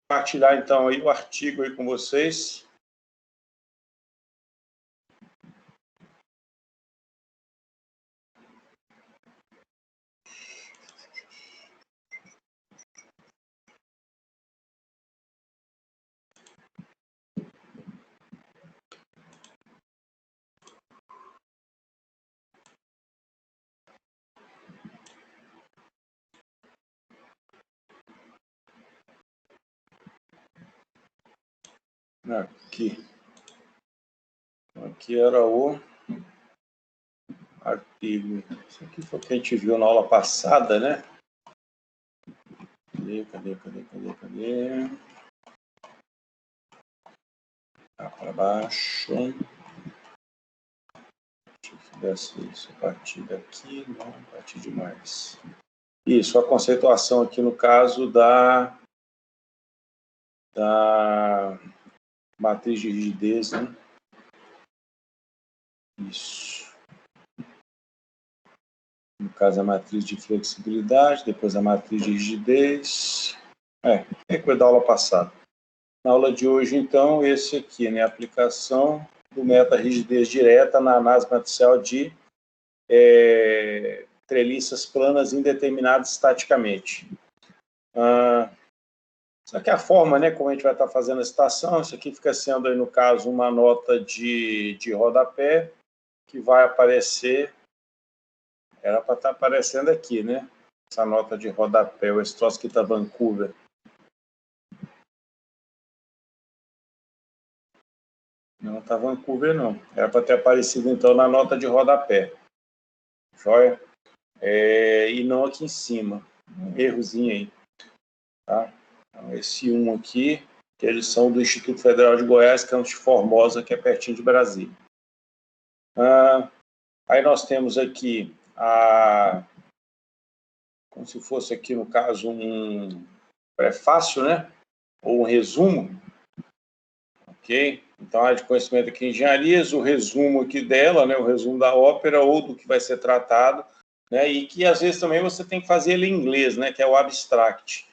compartilhar, então, aí o artigo aí com vocês. Aqui era o artigo. Isso aqui foi o que a gente viu na aula passada, né? Cadê? Tá para baixo. Deixa eu fizesse isso a partir daqui, não, a partir de mais. Isso, a conceituação aqui no caso da matriz de rigidez, né? Isso. No caso, a matriz de flexibilidade, depois a matriz de rigidez. É coisa da aula passada. Na aula de hoje, então, esse aqui, né? Aplicação do método rigidez direta na análise matricial de treliças planas indeterminadas estaticamente. Isso aqui é a forma, né, como a gente vai estar fazendo a citação. Isso aqui fica sendo, aí, no caso, uma nota de rodapé, que vai aparecer, era para estar aparecendo aqui, né? Essa nota de rodapé, esse troço aqui está Vancouver. Não está Vancouver, não. Era para ter aparecido, então, na nota de rodapé. Joia? E não aqui em cima. Um errozinho aí. Tá? Então, esse 1 aqui, que eles são do Instituto Federal de Goiás, Campos de Formosa, que é pertinho de Brasília. Aí nós temos aqui como se fosse aqui, no caso, um prefácio, né? Ou um resumo. Ok? Então, a área de conhecimento aqui em engenharias, o resumo aqui dela, né? O resumo da ópera ou do que vai ser tratado, né? E que, às vezes, também você tem que fazer ele em inglês, né? Que é o abstract,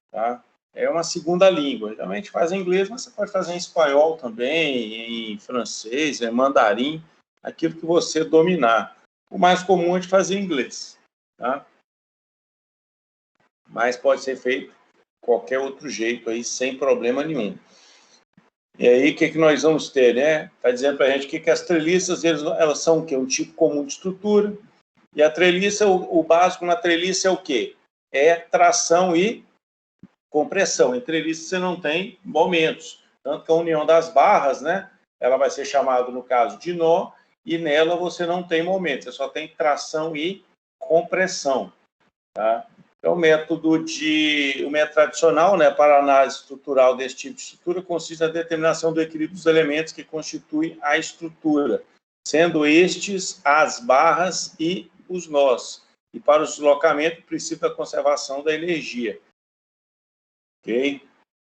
tá? É uma segunda língua. Geralmente faz em inglês, mas você pode fazer em espanhol também, em francês, em mandarim, aquilo que você dominar. O mais comum é de fazer em inglês, tá? Mas pode ser feito de qualquer outro jeito aí, sem problema nenhum. E aí, o que nós vamos ter, né? Está dizendo para a gente que as treliças, elas são o quê? Um tipo comum de estrutura. E a treliça, o básico na treliça é o quê? É tração e compressão. Em treliça você não tem momentos. Tanto que a união das barras, né? Ela vai ser chamada, no caso, de nó, e nela você não tem momentos, você só tem tração e compressão, tá? Então, o método tradicional, né, para análise estrutural desse tipo de estrutura consiste na determinação do equilíbrio dos elementos que constituem a estrutura, sendo estes as barras e os nós. E para o deslocamento, o princípio da conservação da energia. Ok?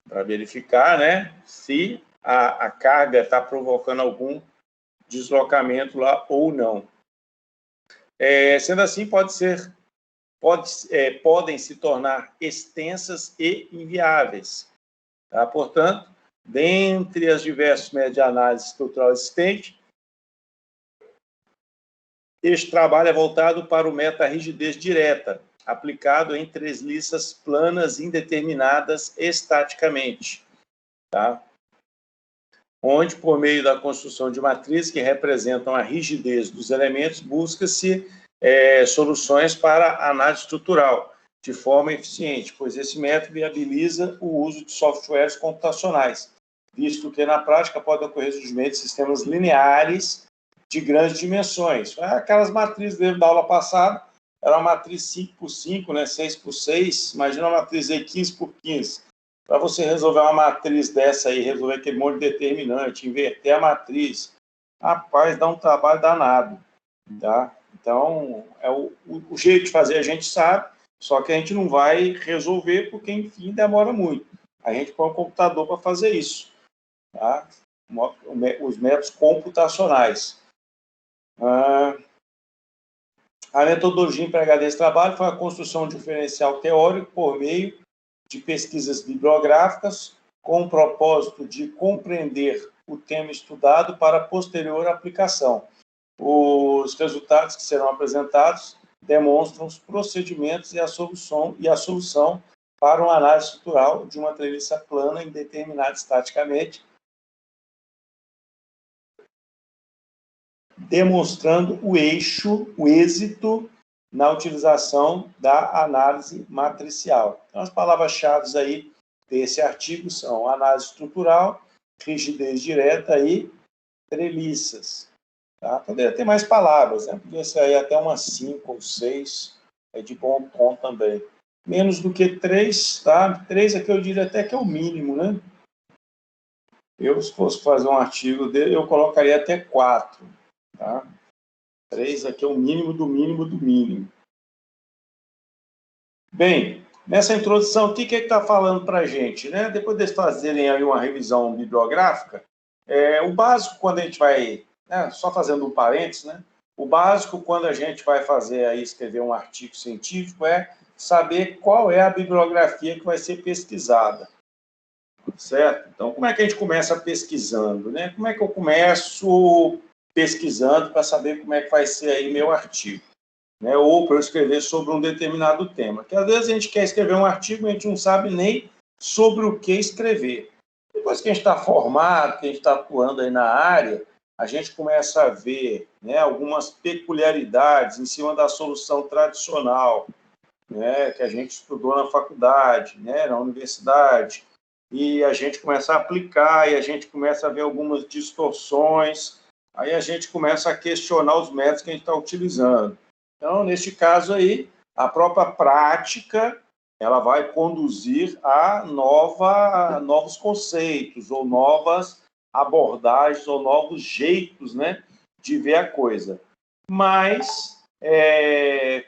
Para verificar, né, se a carga está provocando algum deslocamento lá ou não. Sendo assim, podem se tornar extensas e inviáveis. Tá? Portanto, dentre as diversos métodos de análise estrutural existentes, este trabalho é voltado para o método da rigidez direta, aplicado em treliças planas indeterminadas estaticamente, tá? Onde, por meio da construção de matrizes que representam a rigidez dos elementos, busca-se soluções para a análise estrutural de forma eficiente, pois esse método viabiliza o uso de softwares computacionais, visto que na prática pode ocorrer surgimento de sistemas lineares de grandes dimensões. Aquelas matrizes da aula passada, era uma matriz 5x5, né, 6x6, imagina uma matriz aí 15x15. Para você resolver uma matriz dessa aí, resolver aquele monte de determinante, inverter a matriz, rapaz, dá um trabalho danado, tá? Então, o jeito de fazer a gente sabe, só que a gente não vai resolver porque, enfim, demora muito. A gente põe um computador para fazer isso, tá? Os métodos computacionais. A metodologia empregada nesse trabalho foi a construção de um diferencial teórico por meio de pesquisas bibliográficas com o propósito de compreender o tema estudado para posterior aplicação. Os resultados que serão apresentados demonstram os procedimentos e a solução para uma análise estrutural de uma treliça plana indeterminada estaticamente, demonstrando o êxito na utilização da análise matricial. Então, as palavras-chave aí desse artigo são análise estrutural, rigidez direta e treliças. Tá? Poderia ter mais palavras, né? Podia sair até umas 5 ou 6, é de bom tom também. Menos do que 3, tá? 3 aqui eu diria até que é o mínimo, né? Eu, se fosse fazer um artigo dele, eu colocaria até 4, tá? 3 aqui é o mínimo do mínimo do mínimo. Bem, nessa introdução, o que está falando para a gente, né? Depois de fazerem aí uma revisão bibliográfica, o básico, quando a gente vai, né, só fazendo um parênteses, né? O básico, quando a gente vai fazer aí, escrever um artigo científico, é saber qual é a bibliografia que vai ser pesquisada, certo? Então, como é que a gente começa pesquisando, né? Como é que eu começo pesquisando para saber como é que vai ser aí meu artigo, né? Ou para eu escrever sobre um determinado tema? Porque às vezes a gente quer escrever um artigo e a gente não sabe nem sobre o que escrever. Depois que a gente está formado, que a gente está atuando aí na área, a gente começa a ver, né, algumas peculiaridades em cima da solução tradicional, né, que a gente estudou na faculdade, né, na universidade, e a gente começa a aplicar, e a gente começa a ver algumas distorções, aí a gente começa a questionar os métodos que a gente está utilizando. Então, neste caso aí, a própria prática, ela vai conduzir a novos conceitos, ou novas abordagens, ou novos jeitos, né, de ver a coisa. Mas,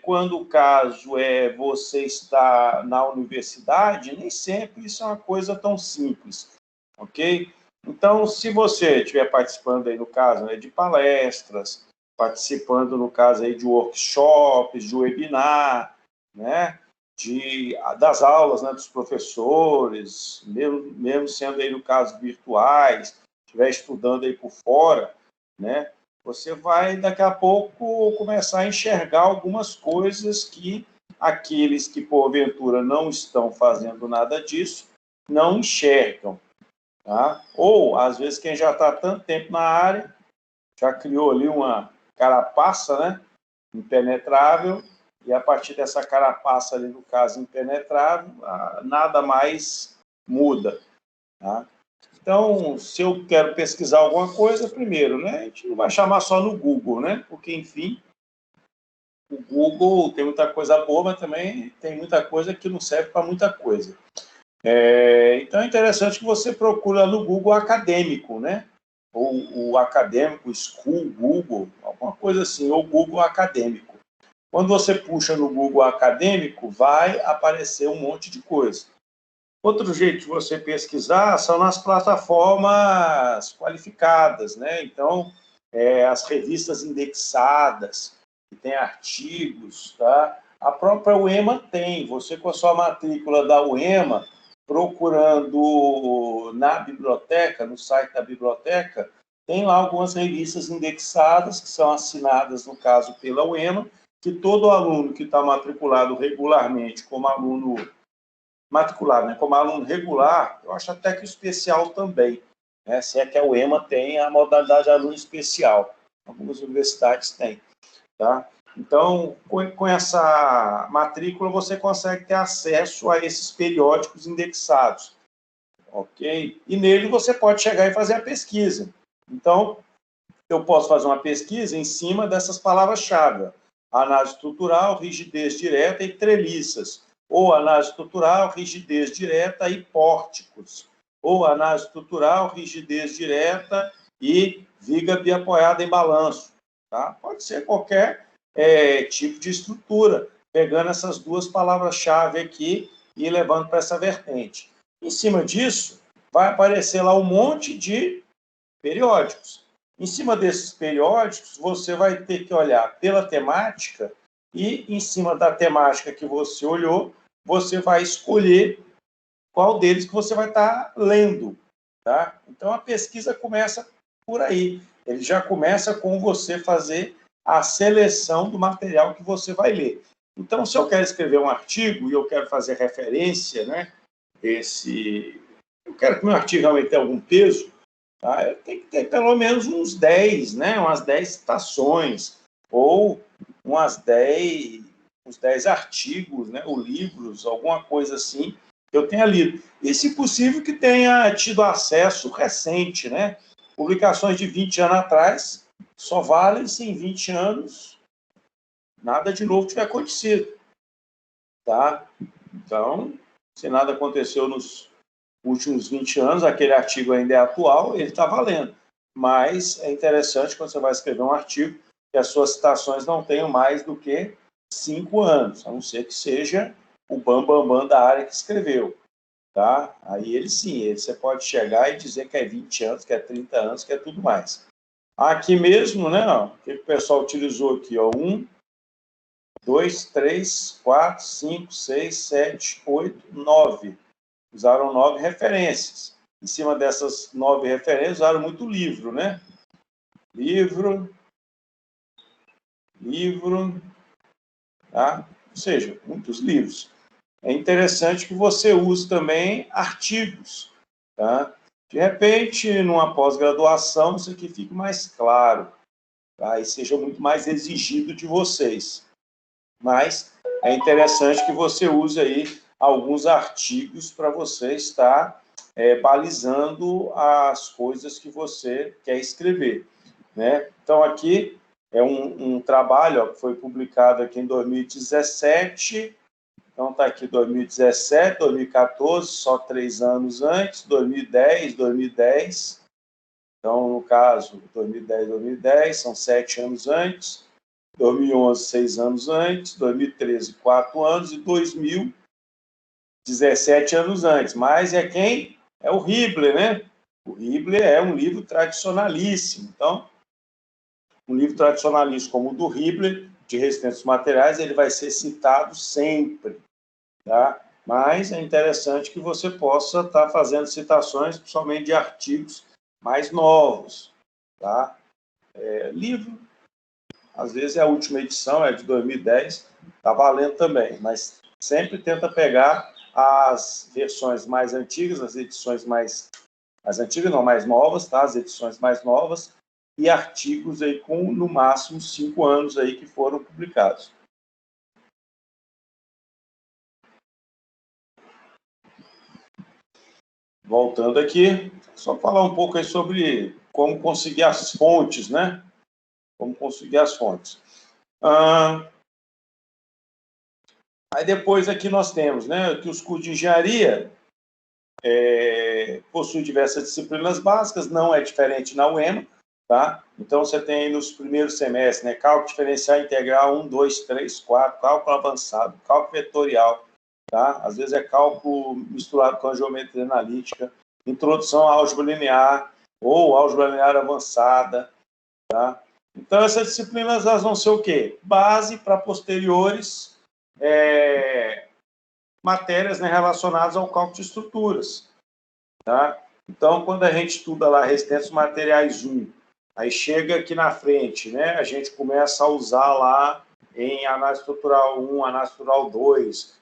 quando o caso é você estar na universidade, nem sempre isso é uma coisa tão simples, ok? Então, se você estiver participando aí, no caso, né, de palestras, participando, no caso, aí, de workshops, de webinar, né, das aulas, né, dos professores, mesmo sendo aí, no caso, virtuais, estiver estudando aí por fora, né, você vai, daqui a pouco, começar a enxergar algumas coisas que aqueles que, porventura, não estão fazendo nada disso, não enxergam. Tá? Ou, às vezes, quem já está há tanto tempo na área, já criou ali uma carapaça, né, impenetrável, e a partir dessa carapaça ali, no caso, impenetrável, nada mais muda. Tá? Então, se eu quero pesquisar alguma coisa, primeiro, né, a gente não vai chamar só no Google, né, porque, enfim, o Google tem muita coisa boa, mas também tem muita coisa que não serve para muita coisa. Então, é interessante que você procure no Google acadêmico, né, ou o acadêmico, School Google, alguma coisa assim, ou Google acadêmico. Quando você puxa no Google acadêmico, vai aparecer um monte de coisa. Outro jeito de você pesquisar são nas plataformas qualificadas, né? Então, as revistas indexadas, que tem artigos, tá? A própria UEMA tem. Você, com a sua matrícula da UEMA, procurando na biblioteca, no site da biblioteca, tem lá algumas revistas indexadas, que são assinadas, no caso, pela UEMA, que todo aluno que está matriculado regularmente como aluno matriculado, né, como aluno regular, eu acho até que o especial também, né, se é que a UEMA tem a modalidade de aluno especial, algumas universidades têm, tá? Então, com essa matrícula, você consegue ter acesso a esses periódicos indexados, ok? E nele você pode chegar e fazer a pesquisa. Então, eu posso fazer uma pesquisa em cima dessas palavras-chave: análise estrutural, rigidez direta e treliças, ou análise estrutural, rigidez direta e pórticos, ou análise estrutural, rigidez direta e viga biapoiada em balanço. Tá? Pode ser qualquer tipo de estrutura, pegando essas duas palavras-chave aqui e levando para essa vertente. Em cima disso, vai aparecer lá um monte de periódicos. Em cima desses periódicos, você vai ter que olhar pela temática e, em cima da temática que você olhou, você vai escolher qual deles que você vai estar lendo, tá? Então, a pesquisa começa por aí. Ele já começa com você fazer a seleção do material que você vai ler. Então, se eu quero escrever um artigo e eu quero fazer referência, né, eu quero que meu artigo realmente tenha algum peso, tá? Eu tenho que ter pelo menos uns 10, né, umas 10 citações, ou uns 10 artigos, né, ou livros, alguma coisa assim, que eu tenha lido. E, se possível, que tenha tido acesso recente, né? Publicações de 20 anos atrás só valem se em 20 anos nada de novo tiver acontecido, tá? Então, se nada aconteceu nos últimos 20 anos, aquele artigo ainda é atual, ele está valendo. Mas é interessante quando você vai escrever um artigo que as suas citações não tenham mais do que 5 anos, a não ser que seja o bambambam da área que escreveu, tá? Aí ele sim, você pode chegar e dizer que é 20 anos, que é 30 anos, que é tudo mais. Aqui mesmo, né, ó, o que o pessoal utilizou aqui, ó, 1, 2, 3, 4, 5, 6, 7, 8, 9. Usaram 9 referências. Em cima dessas 9 referências, usaram muito livro, né? Livro, tá? Ou seja, muitos livros. É interessante que você use também artigos, tá? De repente, numa pós-graduação, isso aqui fique mais claro, tá? E seja muito mais exigido de vocês. Mas é interessante que você use aí alguns artigos para você estar balizando as coisas que você quer escrever, né? Então, aqui é um trabalho, ó, que foi publicado aqui em 2017. Então, está aqui 2017, 2014, só 3 anos antes, 2010, 2010. Então, no caso, 2010, 2010, são 7 anos antes. 2011, 6 anos antes. 2013, 4 anos. E 2017 anos antes. Mas é quem? É o Hibler, né? O Hibler é um livro tradicionalíssimo. Então, um livro tradicionalíssimo como o do Hibler, de resistência dos materiais, ele vai ser citado sempre, tá? Mas é interessante que você possa estar fazendo citações, principalmente de artigos mais novos, tá? Livro, às vezes é a última edição, é de 2010, está valendo também, mas sempre tenta pegar as versões mais antigas, as edições mais antigas, não, mais novas, tá? As edições mais novas, e artigos aí com, no máximo, 5 anos aí que foram publicados. Voltando aqui, só falar um pouco aí sobre como conseguir as fontes, né? Como conseguir as fontes. Aí depois aqui nós temos, né, que os cursos de engenharia possuem diversas disciplinas básicas, não é diferente na UEMA, tá? Então você tem aí nos primeiros semestres, né, cálculo diferencial integral 1, 2, 3, 4, cálculo avançado, cálculo vetorial, tá? Às vezes é cálculo misturado com a geometria analítica, introdução à álgebra linear ou álgebra linear avançada, tá? Então essas disciplinas elas vão ser o quê? Base para posteriores matérias, né, relacionadas ao cálculo de estruturas, tá? Então, quando a gente estuda lá resistência dos materiais 1, aí chega aqui na frente, né, a gente começa a usar lá em análise estrutural 1, análise estrutural 2,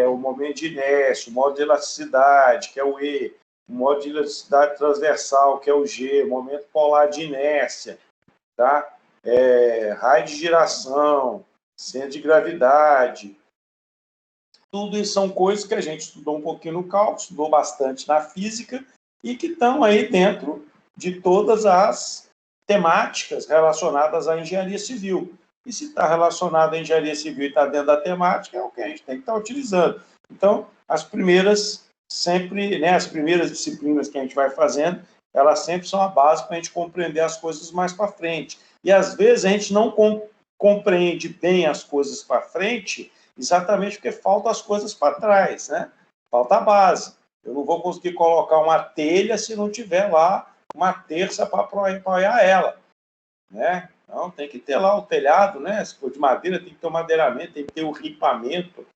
o momento de inércia, o modo de elasticidade, que é o E, o modo de elasticidade transversal, que é o G, o momento polar de inércia, tá? Raio de giração, centro de gravidade. Tudo isso são coisas que a gente estudou um pouquinho no cálculo, estudou bastante na física e que estão aí dentro de todas as temáticas relacionadas à engenharia civil. E se está relacionado à engenharia civil e está dentro da temática, é o que a gente tem que estar utilizando. Então, as primeiras sempre, né, as primeiras disciplinas que a gente vai fazendo, elas sempre são a base para a gente compreender as coisas mais para frente. E, às vezes, a gente não compreende bem as coisas para frente exatamente porque faltam as coisas para trás, né? Falta a base. Eu não vou conseguir colocar uma telha se não tiver lá uma terça para apoiar ela, né? Então, tem que ter lá o telhado, né? Se for de madeira, tem que ter o madeiramento, tem que ter o ripamento,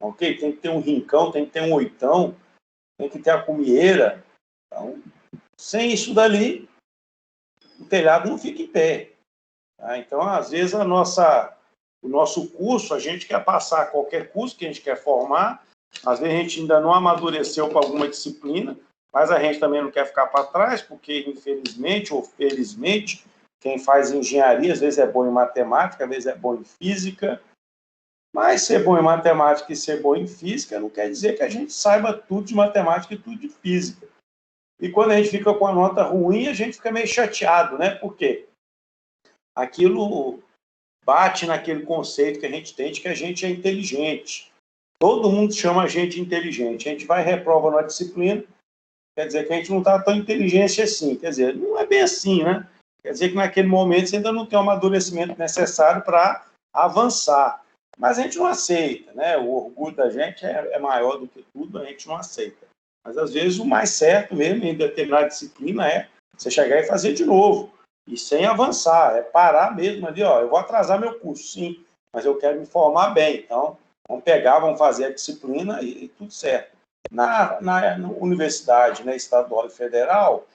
ok? Tem que ter um rincão, tem que ter um oitão, tem que ter a cumieira. Então, sem isso dali, o telhado não fica em pé. Tá? Então, às vezes, o nosso curso, a gente quer passar qualquer curso que a gente quer formar, às vezes a gente ainda não amadureceu para alguma disciplina, mas a gente também não quer ficar para trás, porque, infelizmente ou felizmente, quem faz engenharia, às vezes é bom em matemática, às vezes é bom em física, mas ser bom em matemática e ser bom em física não quer dizer que a gente saiba tudo de matemática e tudo de física. E quando a gente fica com a nota ruim, a gente fica meio chateado, né? Por quê? Aquilo bate naquele conceito que a gente tem de que a gente é inteligente. Todo mundo chama a gente de inteligente. A gente vai e reprova na disciplina, quer dizer que a gente não está tão inteligente assim. Quer dizer, não é bem assim, né? Quer dizer que naquele momento você ainda não tem o amadurecimento necessário para avançar. Mas a gente não aceita, né? O orgulho da gente é maior do que tudo, a gente não aceita. Mas às vezes o mais certo mesmo em determinada disciplina é você chegar e fazer de novo. E sem avançar, é parar mesmo ali, ó, eu vou atrasar meu curso, sim, mas eu quero me formar bem. Então, vamos pegar, vamos fazer a disciplina e tudo certo. Na universidade, né, estadual e federal,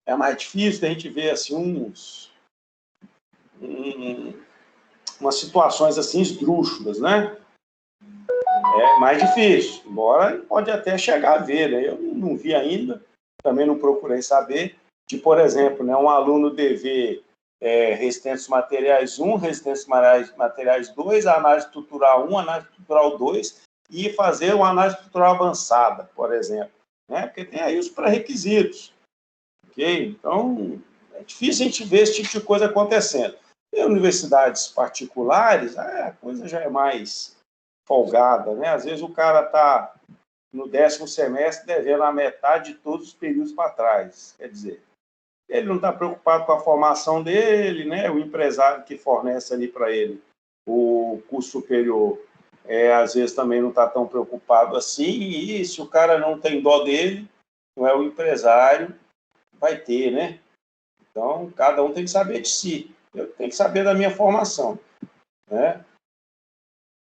é mais difícil a gente ver assim, umas situações assim esdrúxulas, né? É mais difícil, embora pode até chegar a ver, né? Eu não vi ainda, também não procurei saber, de, por exemplo, né, um aluno dever resistências materiais 1, resistências materiais 2, análise estrutural 1, análise estrutural 2, e fazer uma análise estrutural avançada, por exemplo, né? Porque tem aí os pré-requisitos, ok? Então, é difícil a gente ver esse tipo de coisa acontecendo. Em universidades particulares, a coisa já é mais folgada, né? Às vezes o cara está no 10º semestre devendo a metade de todos os períodos para trás. Quer dizer, ele não está preocupado com a formação dele, né? O empresário que fornece ali para ele o curso superior, às vezes também não está tão preocupado assim, e se o cara não tem dó dele, não é o empresário, vai ter, né? Então, cada um tem que saber de si. Eu tenho que saber da minha formação, né?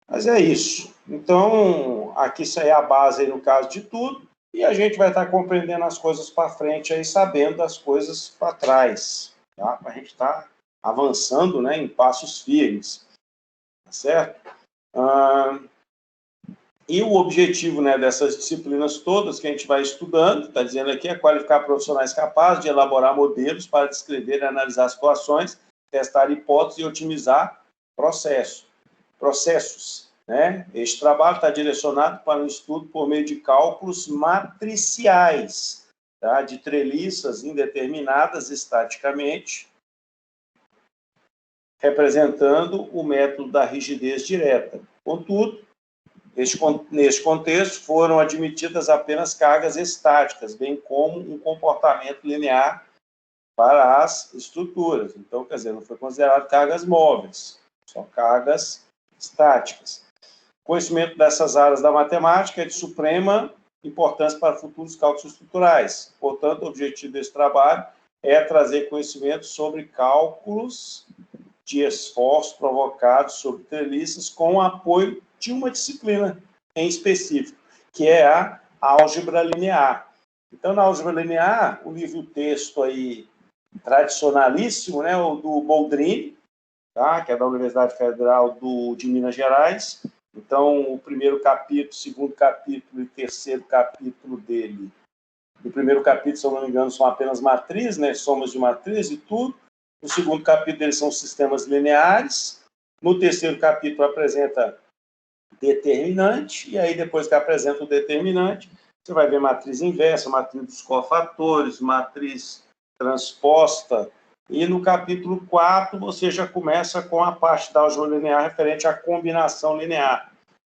Mas é isso. Então, aqui isso aí é a base aí, no caso de tudo, e a gente vai estar compreendendo as coisas para frente aí, sabendo das coisas para trás, tá? Para a gente estar avançando, né, em passos firmes, tá certo? E o objetivo, né, dessas disciplinas todas que a gente vai estudando, está dizendo aqui, é qualificar profissionais capazes de elaborar modelos para descrever e analisar situações, testar hipóteses e otimizar processos. Né? Este trabalho está direcionado para um estudo por meio de cálculos matriciais, tá? De treliças indeterminadas estaticamente, representando o método da rigidez direta. Contudo, neste contexto, foram admitidas apenas cargas estáticas, bem como um comportamento linear para as estruturas. Então, quer dizer, não foi considerado cargas móveis, só cargas estáticas. O conhecimento dessas áreas da matemática é de suprema importância para futuros cálculos estruturais. Portanto, o objetivo desse trabalho é trazer conhecimento sobre cálculos de esforço provocados sobre treliças com o apoio de uma disciplina em específico, que é a álgebra linear. Então, na álgebra linear, o livro-texto aí tradicionalíssimo, né, o do Boldrini, tá, que é da Universidade Federal de Minas Gerais. Então, o primeiro capítulo, segundo capítulo e terceiro capítulo dele, no primeiro capítulo, se eu não me engano, são apenas matrizes, né, somas de matriz e tudo. No segundo capítulo, eles são sistemas lineares. No terceiro capítulo, apresenta determinante, e aí, depois que apresenta o determinante, você vai ver matriz inversa, matriz dos cofatores, matriz transposta, e no capítulo 4, você já começa com a parte da álgebra linear referente à combinação linear.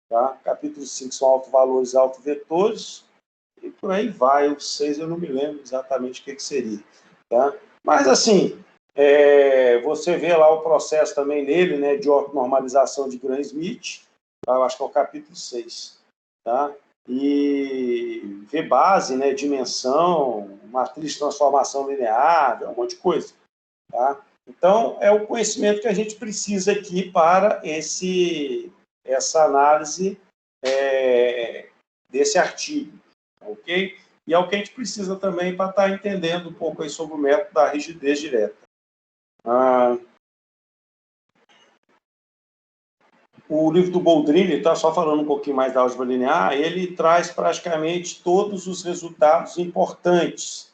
Tá? Capítulo 5 são autovalores e autovetores, e por aí vai. O 6 eu não me lembro exatamente o que seria. Tá? Mas, assim, você vê lá o processo também nele, né, de ortonormalização de Gram-Schmidt, tá? Eu acho que é o capítulo 6. Tá? E vê base, né, dimensão, matriz de transformação linear, um monte de coisa. Tá? Então, é o conhecimento que a gente precisa aqui para essa análise desse artigo. ok? E é o que a gente precisa também para estar entendendo um pouco aí sobre o método da rigidez direta. O livro do Boldrini, está só falando um pouquinho mais da álgebra linear, ele traz praticamente todos os resultados importantes.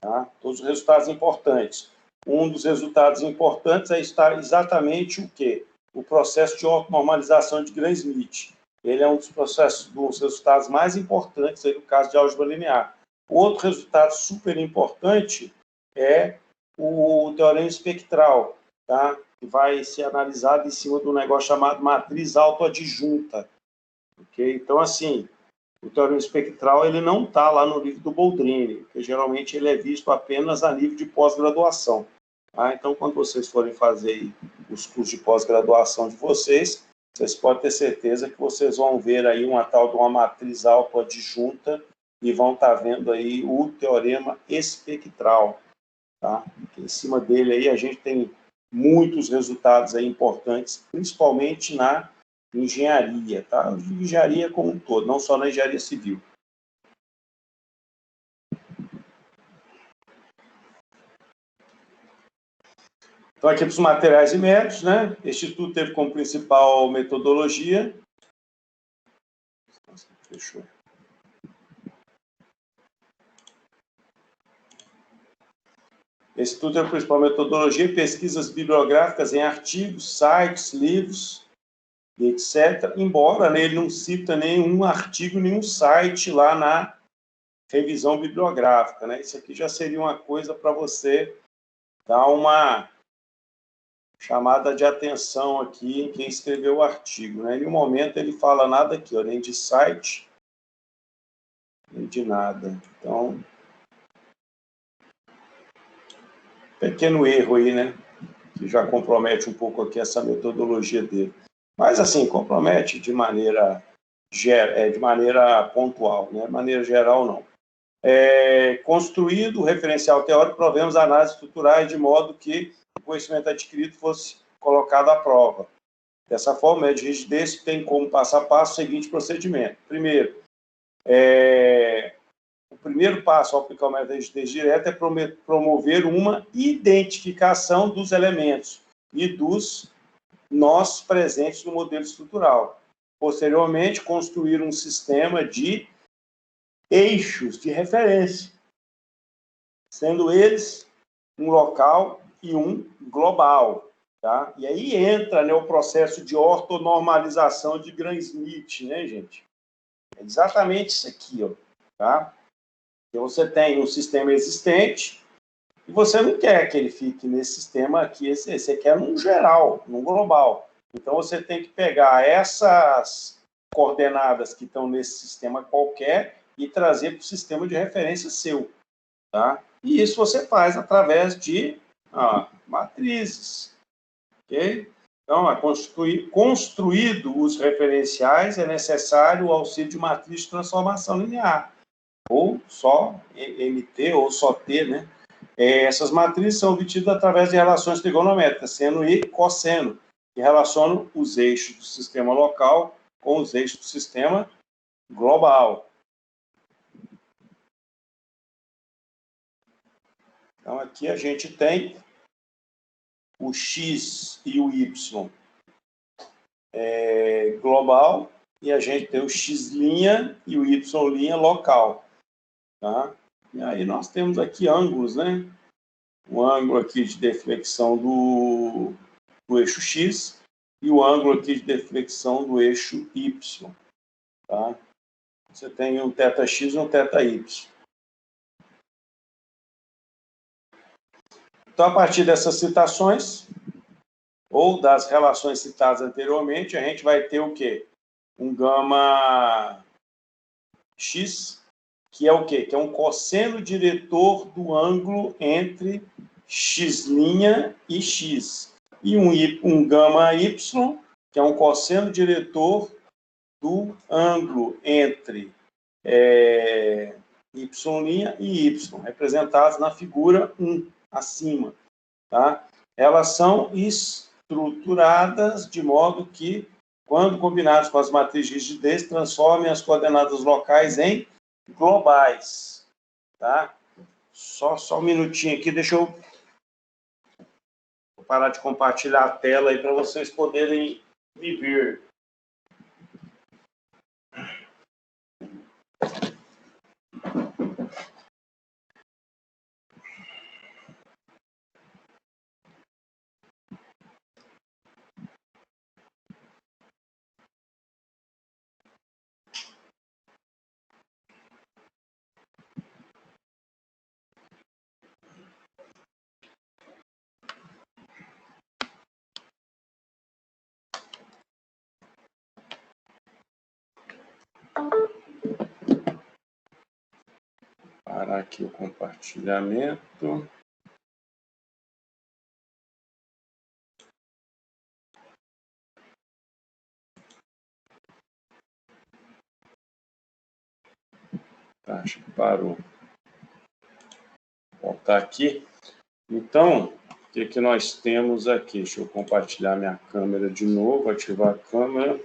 Tá? Todos os resultados importantes. Um dos resultados importantes é estar exatamente o quê? O processo de ortonormalização de Gram-Schmidt. Ele é um dos processos, dos resultados mais importantes aí no caso de álgebra linear. O outro resultado super importante é o teorema espectral, tá? Que vai ser analisado em cima de um negócio chamado matriz autoadjunta. Okay? Então, assim, o teorema espectral ele não está lá no livro do Boldrini, porque geralmente ele é visto apenas a nível de pós-graduação. Tá? Então, quando vocês forem fazer os cursos de pós-graduação de vocês, vocês podem ter certeza que vocês vão ver aí uma tal de uma matriz autoadjunta e vão estar vendo aí o teorema espectral. Tá? Em cima dele aí a gente tem muitos resultados aí importantes, principalmente na engenharia, tá? Engenharia como um todo, não só na engenharia civil. Então, aqui para os materiais e métodos, né? Este estudo teve como principal metodologia. Fechou. Esse estudo teve como principal metodologia pesquisas bibliográficas em artigos, sites, livros, etc. Embora, né, ele não cita nenhum artigo, nenhum site lá na revisão bibliográfica, né? Isso aqui já seria uma coisa para você dar uma chamada de atenção aqui em quem escreveu o artigo, né? Em nenhum momento ele fala nada aqui, ó, nem de site, nem de nada. Então, pequeno erro aí, né? Que já compromete um pouco aqui essa metodologia dele. Mas, assim, compromete de maneira pontual, né? De maneira geral, não. Construído o referencial teórico, provemos análises estruturais de modo que o conhecimento adquirido fosse colocado à prova. Dessa forma, a de rigidez tem como passo a passo o seguinte procedimento. Primeiro, o primeiro passo ao aplicar o método de rigidez direta é promover uma identificação dos elementos e dos nós presentes no modelo estrutural. Posteriormente, construir um sistema de eixos de referência, sendo eles um local e um global. Tá? E aí entra, né, o processo de ortonormalização de Gram-Schmidt, né, gente? É exatamente isso aqui, ó, tá? Então, você tem um sistema existente e você não quer que ele fique nesse sistema aqui, você quer num geral, num global. Então, você tem que pegar essas coordenadas que estão nesse sistema qualquer e trazer para o sistema de referência seu. Tá? E isso você faz através de matrizes. Okay? Então, construído os referenciais, é necessário o auxílio de matriz de transformação linear, ou só MT, ou só T, né? Essas matrizes são obtidas através de relações trigonométricas, seno e cosseno, que relacionam os eixos do sistema local com os eixos do sistema global. Então, aqui a gente tem o X e o Y global, e a gente tem o X' e o Y' local. Tá? E aí nós temos aqui ângulos, né? Um ângulo aqui de deflexão do eixo X e o ângulo aqui de deflexão do eixo Y. Tá? Você tem um θx e um θy. Então, a partir dessas citações, ou das relações citadas anteriormente, a gente vai ter o quê? Um gama x, que é o quê? Que é um cosseno diretor do ângulo entre x' e x. E um gama y, que é um cosseno diretor do ângulo entre y' e y, representados na figura 1, acima. Tá? Elas são estruturadas de modo que, quando combinados com as matrizes de rigidez, transformem as coordenadas locais em globais, tá? Só um minutinho aqui, deixa eu parar de compartilhar a tela aí para vocês poderem me ver. Parar aqui o compartilhamento. Tá, acho que parou. Vou voltar aqui. Então, o que nós temos aqui? Deixa eu compartilhar minha câmera de novo, ativar a câmera.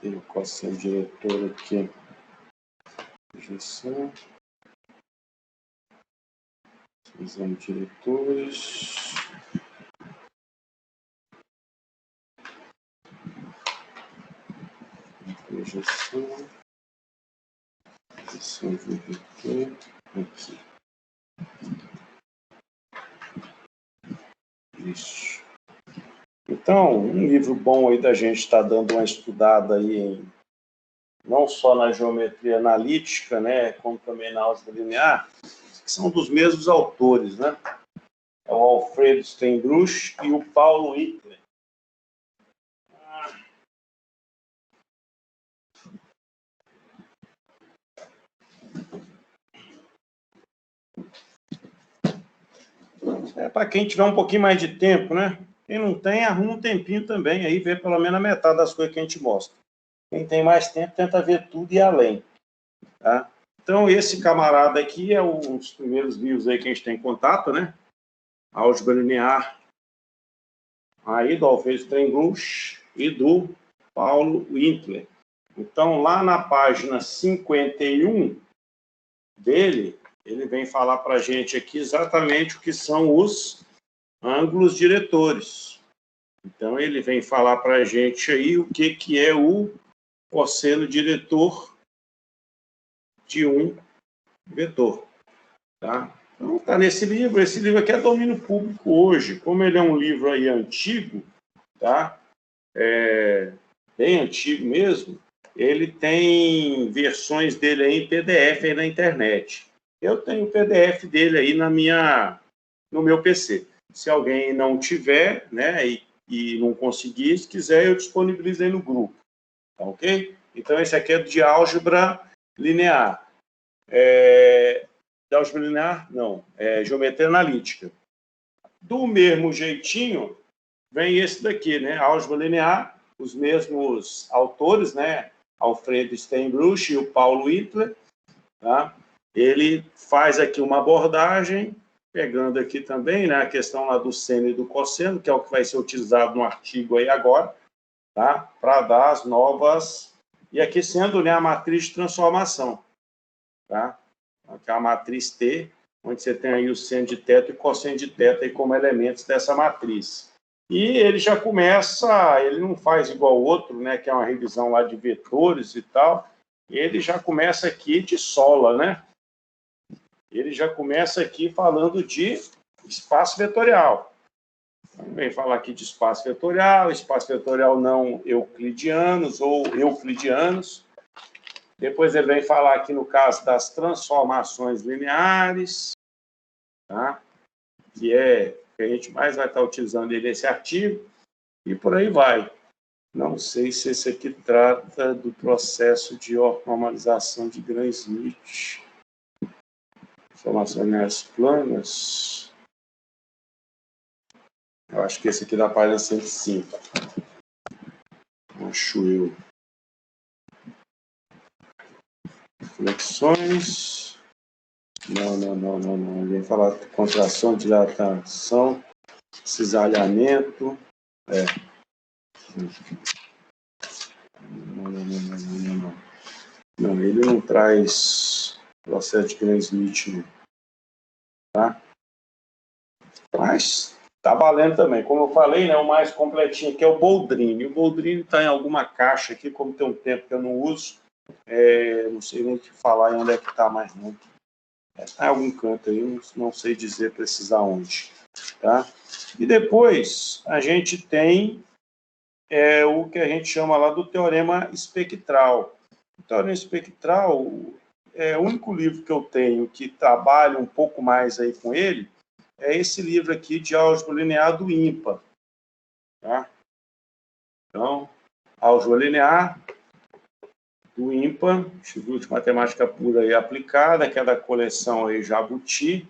Tem qual ser o diretor aqui? Projeção. Visão de diretores. Projeção. Projeção de diretor. Aqui. Isso. Então, um livro bom aí da gente estar dando uma estudada aí não só na geometria analítica, né, como também na álgebra linear, que são dos mesmos autores, né? É o Alfredo Steinbruch e o Paulo Hitler. É para quem tiver um pouquinho mais de tempo, né? Quem não tem, arruma um tempinho também, aí vê pelo menos a metade das coisas que a gente mostra. Quem tem mais tempo, tenta ver tudo e além. Tá? Então, esse camarada aqui é um dos primeiros livros aí que a gente tem contato, né? Álgebra linear, aí do Alfredo Steinbruch e do Paulo Hitler. Então, lá na página 51 dele, ele vem falar para a gente aqui exatamente o que são os ângulos diretores. Então, ele vem falar para a gente aí o que é o cosseno diretor de um vetor. Tá? Então, está nesse livro. Esse livro aqui é domínio público hoje. Como ele é um livro aí antigo, tá? Bem antigo mesmo, ele tem versões dele aí em PDF aí na internet. Eu tenho o PDF dele aí no meu PC. Se alguém não tiver, né, e não conseguir, se quiser, eu disponibilizo aí no grupo. Tá ok? Então, esse aqui é de álgebra linear. De álgebra linear? Não. É geometria analítica. Do mesmo jeitinho, vem esse daqui, né? Álgebra linear, os mesmos autores, né? Alfredo Steinbruch e o Paulo Hitler, tá? Ele faz aqui uma abordagem, pegando aqui também, né, a questão lá do seno e do cosseno, que é o que vai ser utilizado no artigo aí agora, tá? Para dar as novas... E aqui sendo, né, a matriz de transformação, tá? Aqui é a matriz T, onde você tem aí o seno de θ e o cosseno de θ aí como elementos dessa matriz. E ele já começa, ele não faz igual o outro, né, que é uma revisão lá de vetores e tal, ele já começa aqui de sola, né? Ele já começa aqui falando de espaço vetorial. Vem falar aqui de espaço vetorial não euclidianos ou euclidianos. Depois ele vem falar aqui no caso das transformações lineares, tá? Que é que a gente mais vai estar utilizando nesse artigo, e por aí vai. Não sei se esse aqui trata do processo de ortonormalização de Gram-Schmidt. Transformações lineares planas. Eu acho que esse aqui da página 105. Acho eu. Flexões. Não. Ele vem falar de contração, dilatação, cisalhamento. Não, ele não traz processo de Gram-Schmidt, tá? Mas tá valendo também. Como eu falei, né, o mais completinho aqui é o Boldrini. O Boldrini está em alguma caixa aqui, como tem um tempo que eu não uso. Não sei nem te falar onde é que está mais não. Está em algum canto aí, não sei dizer precisar onde. Tá? E depois a gente tem o que a gente chama lá do teorema espectral. O teorema espectral é o único livro que eu tenho que trabalha um pouco mais aí com ele, é esse livro aqui de álgebra linear do INPA. Tá? Então, álgebra linear do INPA, Instituto de Matemática Pura e Aplicada, que é da coleção aí Jabuti.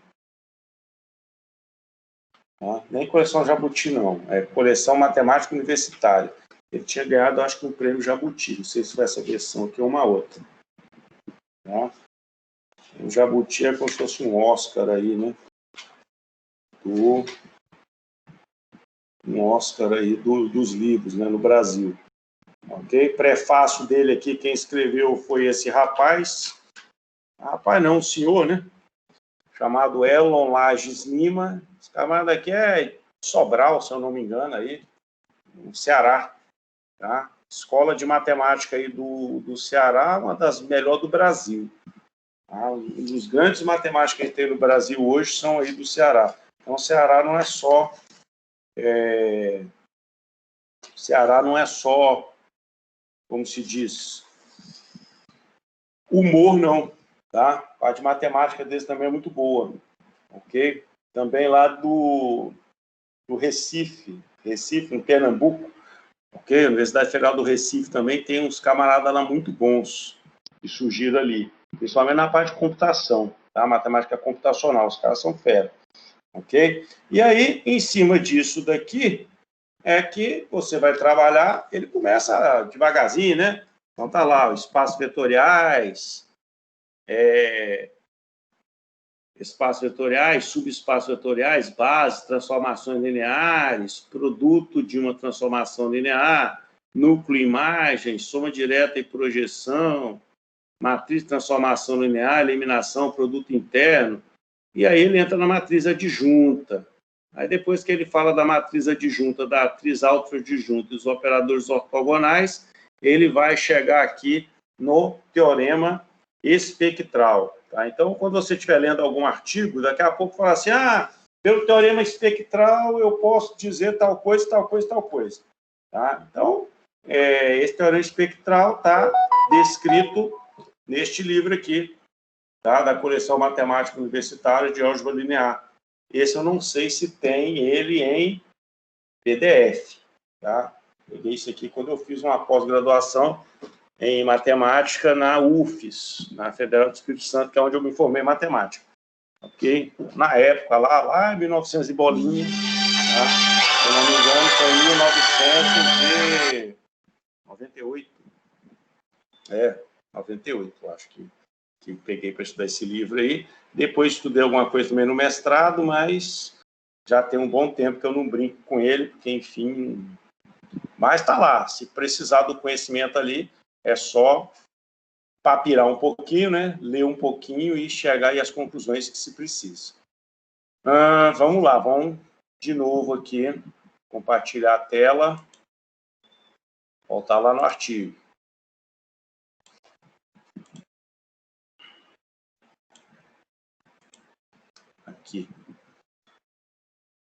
Tá? Nem coleção Jabuti, não. É coleção Matemática Universitária. Ele tinha ganhado, acho que, um prêmio Jabuti. Não sei se foi essa versão aqui ou uma outra. Tá? O Jabuti é como se fosse um Oscar aí, né? Um Oscar aí dos livros, né, no Brasil. Ok? Prefácio dele aqui, quem escreveu foi esse rapaz. Rapaz não, um senhor, né? Chamado Elon Lages Lima. Esse camarada aqui é Sobral, se eu não me engano, aí, no Ceará. Tá? Escola de Matemática aí do Ceará, uma das melhores do Brasil. Tá? Um dos grandes matemáticos que tem no Brasil hoje são aí do Ceará. Então, o Ceará não é só... Ceará não é só, como se diz, humor, não. Tá? A parte de matemática deles também é muito boa. Ok? Também lá do Recife, em Pernambuco. Ok? A Universidade Federal do Recife também tem uns camaradas lá muito bons que surgiram ali. Principalmente na parte de computação, tá? Matemática computacional. Os caras são fera. Ok? E aí, em cima disso daqui, é que você vai trabalhar, ele começa devagarzinho, né? Então tá lá, espaços vetoriais, subespaços vetoriais, bases, transformações lineares, produto de uma transformação linear, núcleo, imagem, soma direta e projeção, matriz de transformação linear, eliminação, produto interno, e aí ele entra na matriz adjunta. Aí depois que ele fala da matriz adjunta, da atriz autoadjunta e os operadores ortogonais, ele vai chegar aqui no teorema espectral. Tá? Então, quando você estiver lendo algum artigo, daqui a pouco fala assim, pelo teorema espectral eu posso dizer tal coisa, tal coisa, tal coisa. Tá? Então, esse teorema espectral está descrito neste livro aqui, tá? Da coleção Matemática Universitária de Álgebra Linear. Esse eu não sei se tem ele em PDF. Tá? Peguei isso aqui quando eu fiz uma pós-graduação em matemática na UFES, na Federal do Espírito Santo, que é onde eu me formei em matemática. Ok? Na época, lá em 1900 e bolinha, tá? Se eu não me engano, foi em 1998. 98, eu acho que peguei para estudar esse livro aí. Depois estudei alguma coisa também no mestrado, mas já tem um bom tempo que eu não brinco com ele, porque, enfim... Mas está lá, se precisar do conhecimento ali, é só papirar um pouquinho, né? Ler um pouquinho e chegar aí às conclusões que se precisa. Vamos lá, vamos de novo aqui, compartilhar a tela, voltar lá no artigo. aqui.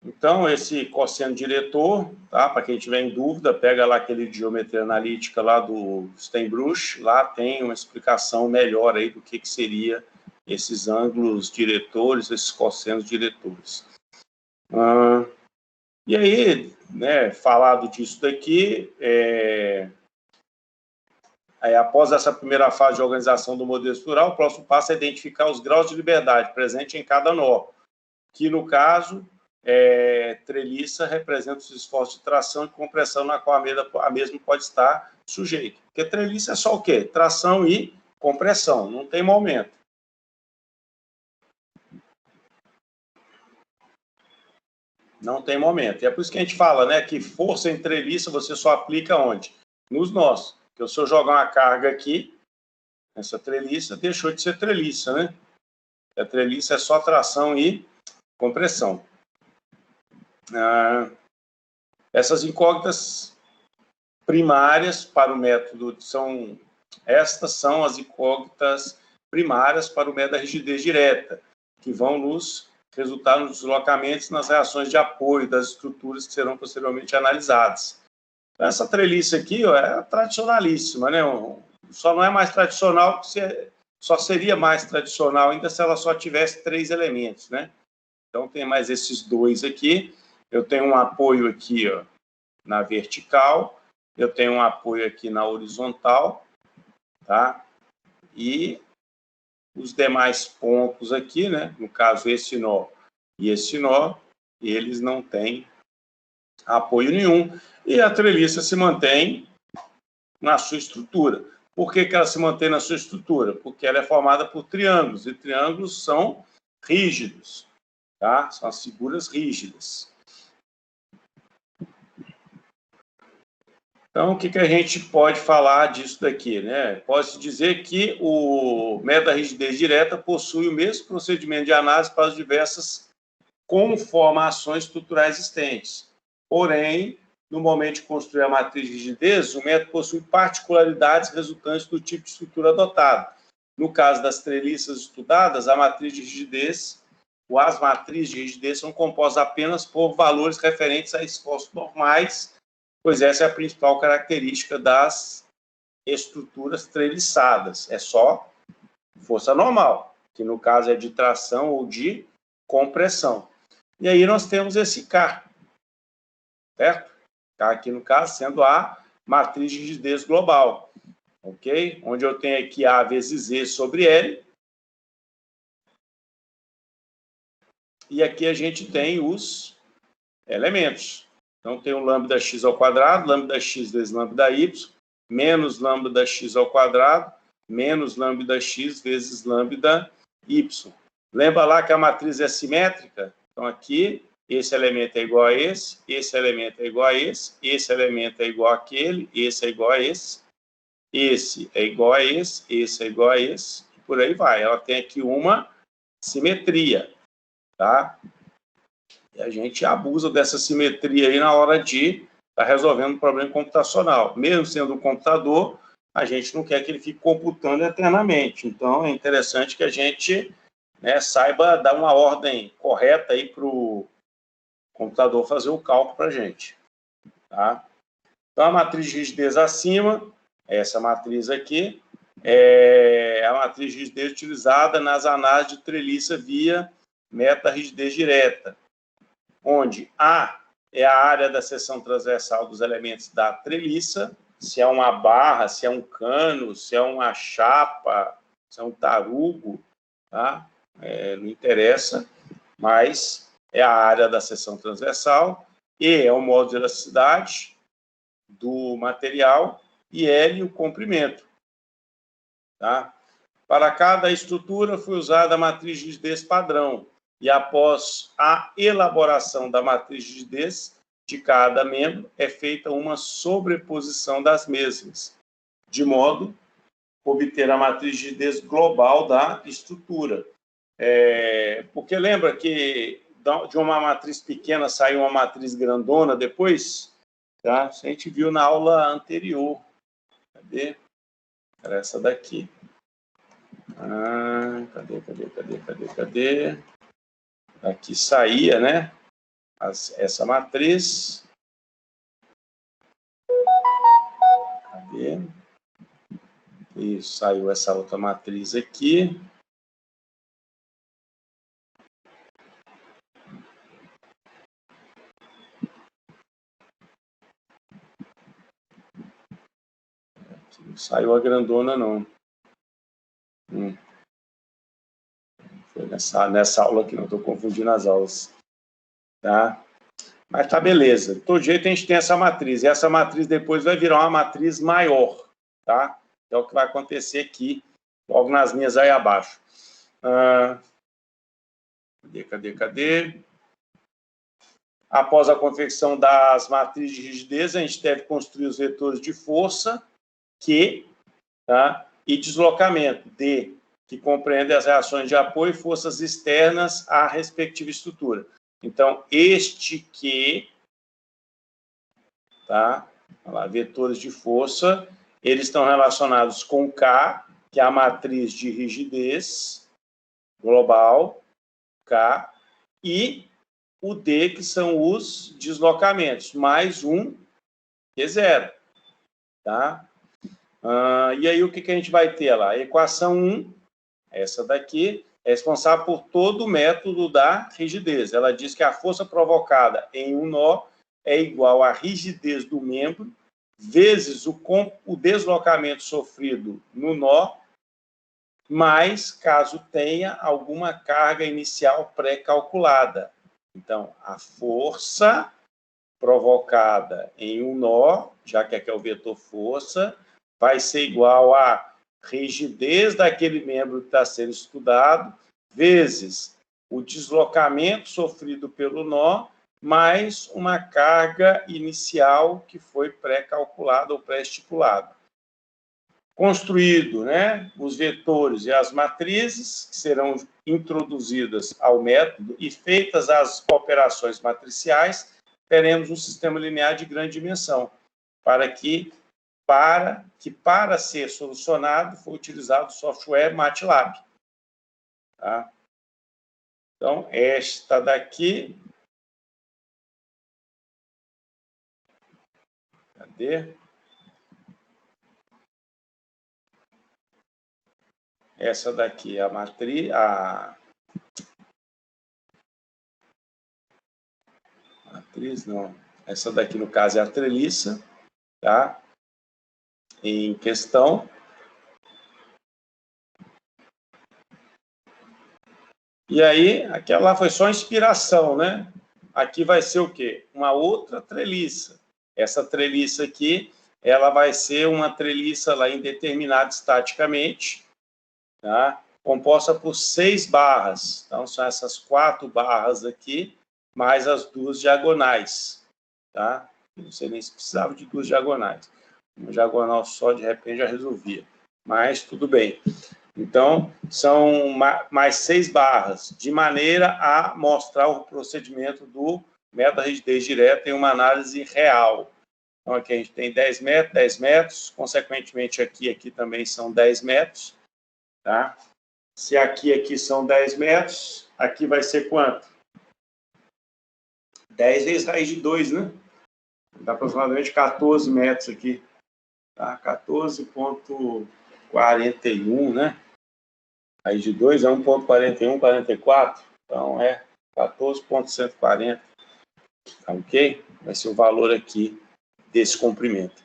Então, esse cosseno diretor, tá? Para quem tiver em dúvida, pega lá aquele de geometria analítica lá do Steinbruch, lá tem uma explicação melhor aí do que seria esses ângulos diretores, esses cossenos diretores. E aí, né, falado disso daqui, após essa primeira fase de organização do modelo estrutural, o próximo passo é identificar os graus de liberdade presentes em cada nó, que no caso, treliça representa os esforços de tração e compressão na qual a mesma pode estar sujeita. Porque treliça é só o quê? Tração e compressão, não tem momento. Não tem momento. E é por isso que a gente fala, né, que força em treliça você só aplica onde? Nos nós. Porque se eu jogar uma carga aqui, essa treliça deixou de ser treliça, né? A treliça é só tração e compressão. Essas incógnitas primárias para o método estas são as incógnitas primárias para o método da rigidez direta, que vão nos resultar nos deslocamentos nas reações de apoio das estruturas que serão posteriormente analisadas. Então, essa treliça aqui, ó, é tradicionalíssima, né? Só não é mais tradicional, só seria mais tradicional ainda se ela só tivesse 3 elementos, né? Então, tem mais esses 2 aqui. Eu tenho um apoio aqui, ó, na vertical, eu tenho um apoio aqui na horizontal, tá? E os demais pontos aqui, né? No caso, esse nó e esse nó, eles não têm apoio nenhum. E a treliça se mantém na sua estrutura. Por que ela se mantém na sua estrutura? Porque ela é formada por triângulos, e triângulos são rígidos, tá? São as figuras rígidas. Então, o que a gente pode falar disso daqui, né? Pode-se dizer que o método da rigidez direta possui o mesmo procedimento de análise para as diversas conformações estruturais existentes. Porém, no momento de construir a matriz de rigidez, o método possui particularidades resultantes do tipo de estrutura adotado. No caso das treliças estudadas, a matriz de rigidez, ou as matrizes de rigidez, são compostas apenas por valores referentes a esforços normais, pois essa é a principal característica das estruturas treliçadas. É só força normal, que no caso é de tração ou de compressão. E aí nós temos esse K, certo? K aqui no caso sendo a matriz de rigidez global, ok? Onde eu tenho aqui A vezes Z sobre L. E aqui a gente tem os elementos. Então, tem o lambda x ao quadrado, lambda x vezes lambda y, menos lambda x ao quadrado, menos lambda x vezes lambda y. Lembra lá que a matriz é simétrica? Então, aqui, esse elemento é igual a esse elemento é igual a esse elemento é igual àquele, esse é igual a esse é igual a esse é igual a esse, e por aí vai. Ela tem aqui uma simetria, tá? E a gente abusa dessa simetria aí na hora de estar resolvendo um problema computacional. Mesmo sendo um computador, a gente não quer que ele fique computando eternamente. Então, é interessante que a gente, né, saiba dar uma ordem correta aí para o computador fazer o cálculo para a gente. Tá? Então, a matriz de rigidez acima, essa matriz aqui, é a matriz de rigidez utilizada nas análises de treliça via método da rigidez direta, onde A é a área da seção transversal dos elementos da treliça, se é uma barra, se é um cano, se é uma chapa, se é um tarugo, tá? Não interessa, mas é a área da seção transversal, E é o modo de elasticidade do material e L o comprimento. Tá? Para cada estrutura foi usada a matriz de rigidez padrão, e após a elaboração da matriz de rigidez de cada membro, é feita uma sobreposição das mesmas, de modo a obter a matriz de rigidez global da estrutura. Porque lembra que de uma matriz pequena saiu uma matriz grandona depois? Tá? Isso a gente viu na aula anterior. Cadê? Era essa daqui. Cadê? aqui saía, né? Essa matriz. Cadê? Isso, saiu essa outra matriz aqui. Aqui não saiu a grandona, não. Foi nessa aula aqui, não estou confundindo as aulas. Tá? Mas tá beleza. De todo jeito, a gente tem essa matriz. E essa matriz depois vai virar uma matriz maior. Tá? É o que vai acontecer aqui, logo nas linhas aí abaixo. Cadê? Após a confecção das matrizes de rigidez, a gente deve construir os vetores de força, Q, tá? E deslocamento, D, que compreende as reações de apoio e forças externas à respectiva estrutura. Então, este Q, tá? Olha lá, vetores de força, eles estão relacionados com K, que é a matriz de rigidez global, K, e o D, que são os deslocamentos, mais um Q0, tá? E aí, o que a gente vai ter lá? A equação 1, essa daqui, é responsável por todo o método da rigidez. Ela diz que a força provocada em um nó é igual à rigidez do membro vezes o deslocamento sofrido no nó, mais caso tenha alguma carga inicial pré-calculada. Então, a força provocada em um nó, já que aqui é o vetor força, vai ser igual à rigidez daquele membro que está sendo estudado, vezes o deslocamento sofrido pelo nó, mais uma carga inicial que foi pré-calculada ou pré-estipulada. Construído, né, os vetores e as matrizes, que serão introduzidas ao método, e feitas as operações matriciais, teremos um sistema linear de grande dimensão, para ser solucionado, foi utilizado o software MATLAB. Tá? Então, esta daqui... Cadê? Essa daqui é a matriz... Matriz, não. Essa daqui, no caso, é a treliça, tá? Em questão. E aí, aquela lá foi só inspiração, né? Aqui vai ser o quê? Uma outra treliça. Essa treliça aqui, ela vai ser uma treliça lá indeterminada estaticamente, tá? Composta por 6 barras. Então, são essas 4 barras aqui, mais as 2 diagonais, tá? Não sei nem se precisava de 2 diagonais. Uma diagonal só, de repente, já resolvia. Mas, tudo bem. Então, são mais 6 barras, de maneira a mostrar o procedimento do método da rigidez direta em uma análise real. Então, aqui a gente tem 10 metros, consequentemente, aqui também são 10 metros, tá? Se aqui são 10 metros, aqui vai ser quanto? 10 vezes raiz de 2, né? Dá aproximadamente 14 metros aqui, tá? 14,41, né? Raiz de 2 é 1,41, 44, então é 14,140, tá ok? Vai ser o valor aqui desse comprimento.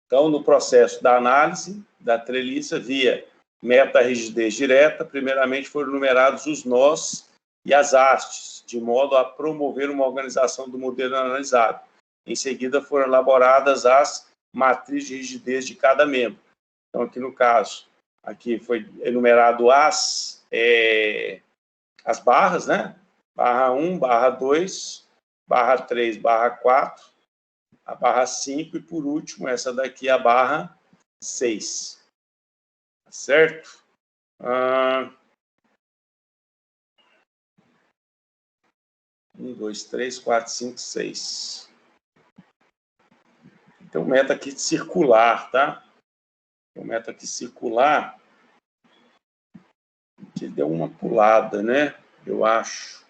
Então, no processo da análise da treliça via meta-rigidez direta, primeiramente foram numerados os nós e as hastes, de modo a promover uma organização do modelo analisado. Em seguida, foram elaboradas as matrizes de rigidez de cada membro. Então, aqui no caso, aqui foi enumerado as barras, né? Barra 1, barra 2, barra 3, barra 4, a barra 5 e, por último, essa daqui, a barra 6. Tá certo? 1, 2, 3, 4, 5, 6. Tem um método aqui circular, tá? Tem um método aqui circular Aqui deu uma pulada, né? Eu acho.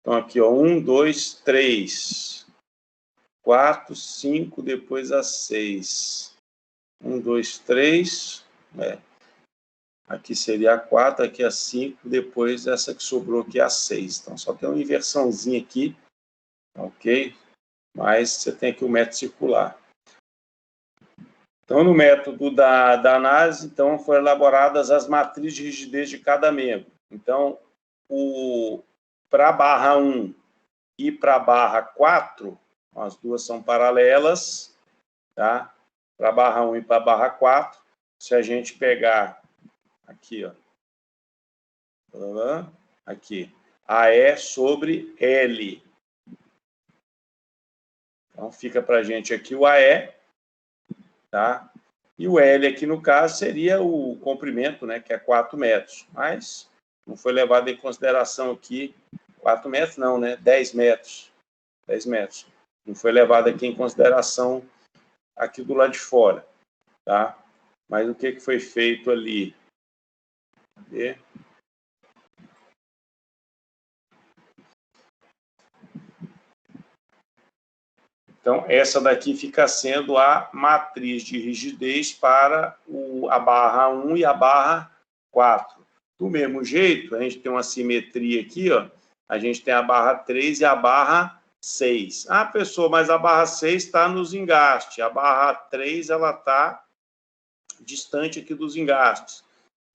Então, aqui, ó, 1, 2, 3, 4, 5, depois a 6. 1, 2, 3, aqui seria a 4, aqui a 5, depois essa que sobrou aqui a 6. Então, só tem uma inversãozinha aqui, ok? Mas você tem aqui o método circular. Então, no método da análise, então, foram elaboradas as matrizes de rigidez de cada membro. Então, para a barra 1 e para a barra 4, as duas são paralelas, tá? Para a barra 1 e para a barra 4, se a gente pegar aqui, ó, aqui, AE sobre L. Então, fica para a gente aqui o AE, tá? E o L aqui, no caso, seria o comprimento, né, que é 4 metros. Mas não foi levado em consideração aqui 4 metros, não, né? 10 metros. 10 metros. Não foi levado aqui em consideração aqui do lado de fora, tá? Mas o que foi feito ali? Cadê? Então, essa daqui fica sendo a matriz de rigidez para a barra 1 e a barra 4. Do mesmo jeito, a gente tem uma simetria aqui, ó. A gente tem a barra 3 e a barra 6. Ah, pessoal, mas a barra 6 está nos engastes. A barra 3, ela está distante aqui dos engastes.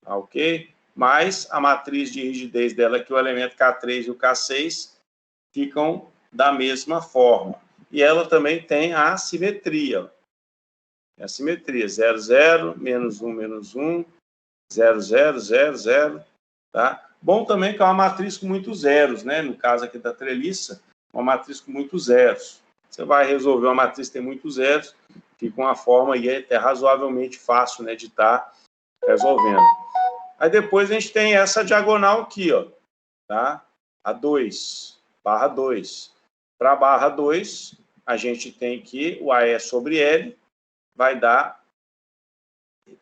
Ok? Mas a matriz de rigidez dela, que o elemento K3 e o K6, ficam da mesma forma. E ela também tem a simetria. A simetria, 0, 0, menos 1, menos 1, 0, 0, 0, 0. Tá? Bom também que é uma matriz com muitos zeros, né? No caso aqui da treliça, uma matriz com muitos zeros. Você vai resolver uma matriz que tem muitos zeros, fica uma forma aí até razoavelmente fácil, né, de estar resolvendo. Aí depois a gente tem essa diagonal aqui, ó, tá? A 2, barra 2. Para a barra 2, a gente tem que o AE sobre L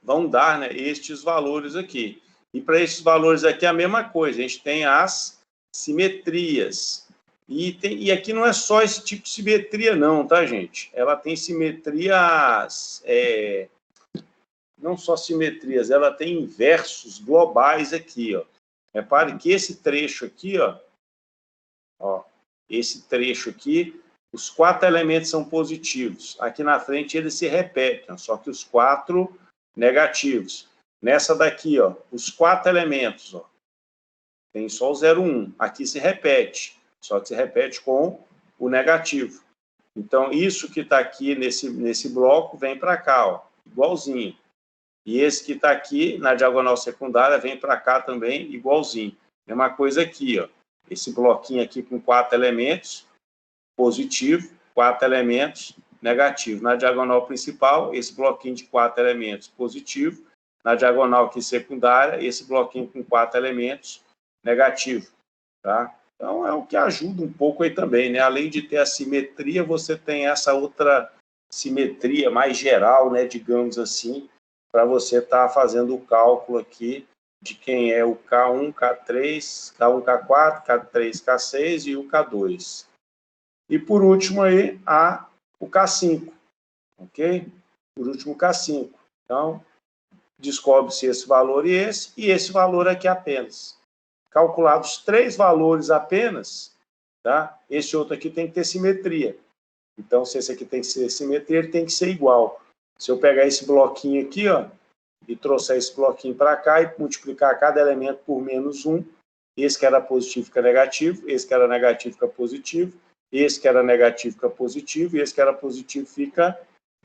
vão dar, né, estes valores aqui. E para esses valores aqui é a mesma coisa, a gente tem as simetrias. E aqui não é só esse tipo de simetria não, tá, gente? Ela tem simetrias, não só simetrias, ela tem inversos globais aqui, ó. Repare que esse trecho aqui, ó, esse trecho aqui, os 4 elementos são positivos. Aqui na frente eles se repetem, só que os 4 negativos. Nessa daqui, ó, os 4 elementos, ó, tem só o 0, 1. Aqui se repete, só que se repete com o negativo. Então, isso que está aqui nesse bloco vem para cá, ó, igualzinho. E esse que está aqui na diagonal secundária vem para cá também igualzinho. Mesma coisa aqui, ó. Esse bloquinho aqui com 4 elementos, positivo, 4 elementos, negativo. Na diagonal principal, esse bloquinho de 4 elementos, positivo. Na diagonal aqui secundária, esse bloquinho com 4 elementos, negativo. Tá? Então, é o que ajuda um pouco aí também, né? Além de ter a simetria, você tem essa outra simetria mais geral, né? Digamos assim, para você estar fazendo o cálculo aqui de quem é o K1, K3, K1, K4, K3, K6 e o K2. E por último aí, o K5, ok? Por último, o K5. Então, descobre-se esse valor e esse valor aqui apenas. Calculados 3 valores apenas, tá? Esse outro aqui tem que ter simetria. Então, se esse aqui tem que ser simetria, ele tem que ser igual. Se eu pegar esse bloquinho aqui, ó, e trouxer esse bloquinho para cá e multiplicar cada elemento por menos 1, esse que era positivo fica negativo, esse que era negativo fica positivo, esse que era negativo fica positivo, e esse que era positivo fica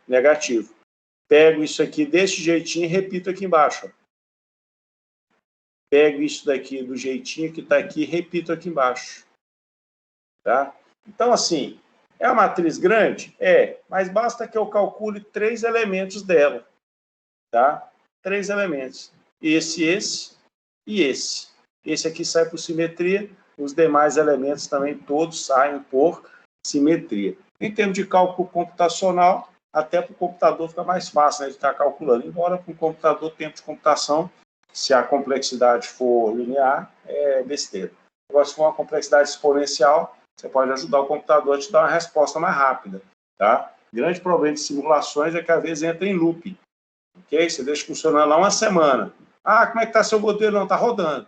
negativo. Pego isso aqui desse jeitinho e repito aqui embaixo. Pego isso daqui do jeitinho que está aqui e repito aqui embaixo. Tá? Então, assim, é uma matriz grande? É, mas basta que eu calcule 3 elementos dela. Tá? 3 elementos. Esse e esse. Esse aqui sai por simetria, os demais elementos também todos saem por simetria. Em termos de cálculo computacional, até para o computador fica mais fácil, né, de estar calculando. Embora para o computador, o tempo de computação Se a complexidade for linear, é besteira. Agora, se for uma complexidade exponencial, você pode ajudar o computador a te dar uma resposta mais rápida, tá? O grande problema de simulações é que, às vezes, entra em loop, ok? Você deixa funcionando lá uma semana. Ah, como é que está seu modelo? Não, está rodando.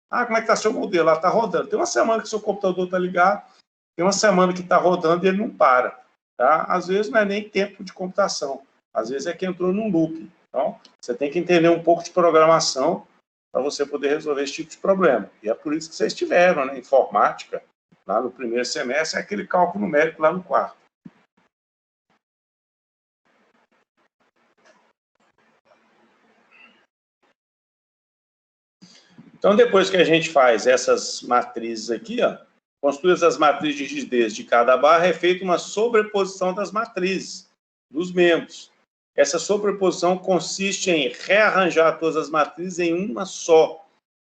Ah, como é que está seu modelo? Lá está rodando. Tem uma semana que seu computador está ligado, tem uma semana que está rodando e ele não para, tá? Às vezes não é nem tempo de computação, às vezes é que entrou num loop. Então, você tem que entender um pouco de programação para você poder resolver esse tipo de problema. E é por isso que vocês tiveram, né, informática, lá no primeiro semestre, é aquele cálculo numérico lá no quarto. Então, depois que a gente faz essas matrizes aqui, ó, construídas as matrizes de rigidez de cada barra, é feita uma sobreposição das matrizes, dos membros. Essa sobreposição consiste em rearranjar todas as matrizes em uma só,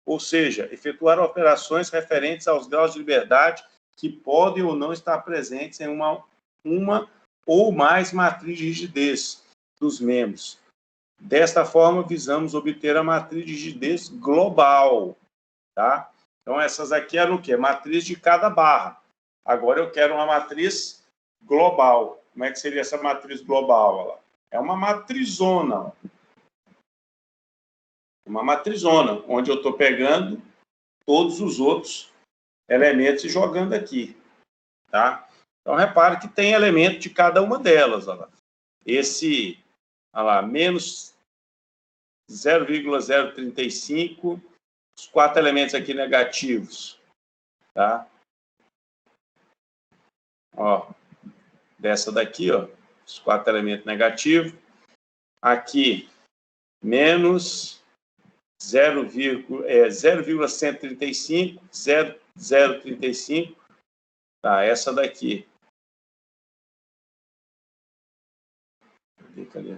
ou seja, efetuar operações referentes aos graus de liberdade que podem ou não estar presentes em uma ou mais matriz de rigidez dos membros. Desta forma, visamos obter a matriz de rigidez global, tá? Então, essas aqui eram o quê? Matriz de cada barra. Agora eu quero uma matriz global. Como é que seria essa matriz global? Olha lá. É uma matrizona. Uma matrizona, onde eu estou pegando todos os outros elementos e jogando aqui, tá? Então, repare que tem elemento de cada uma delas, olha lá. Esse, olha lá, menos 0,035, os 4 elementos aqui negativos, tá? Ó, dessa daqui, ó, os 4 elementos negativos. Aqui, menos 0,135, 0,035, tá? Essa daqui.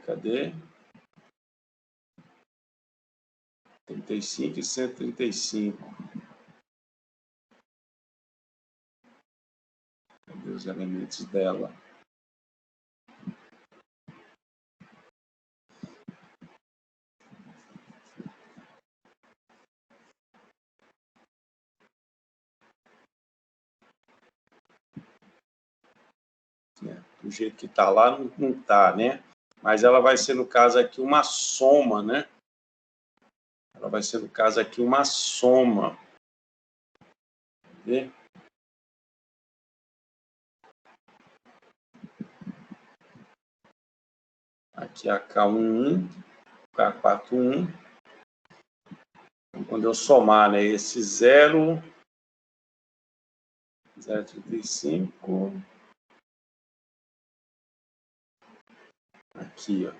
Cadê? 35 e 135. Cadê os elementos dela? Do jeito que está lá, não está, né? Mas ela vai ser, no caso aqui, uma soma, né? Ela vai ser, no caso aqui, uma soma. Vê? Aqui a K11, K41. Então, quando eu somar, né, esse 0,35, aqui, ó.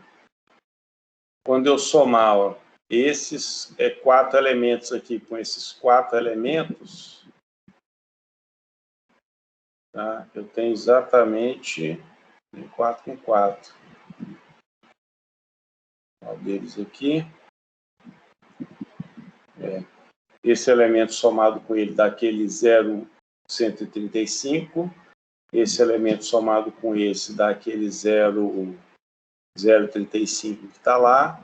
Quando eu somar, ó, esses 4 elementos aqui com esses 4 elementos, tá? Eu tenho exatamente 4 com 4. Qual deles aqui? Esse elemento somado com ele dá aquele 0,135. Esse elemento somado com esse dá aquele 0,035 que está lá,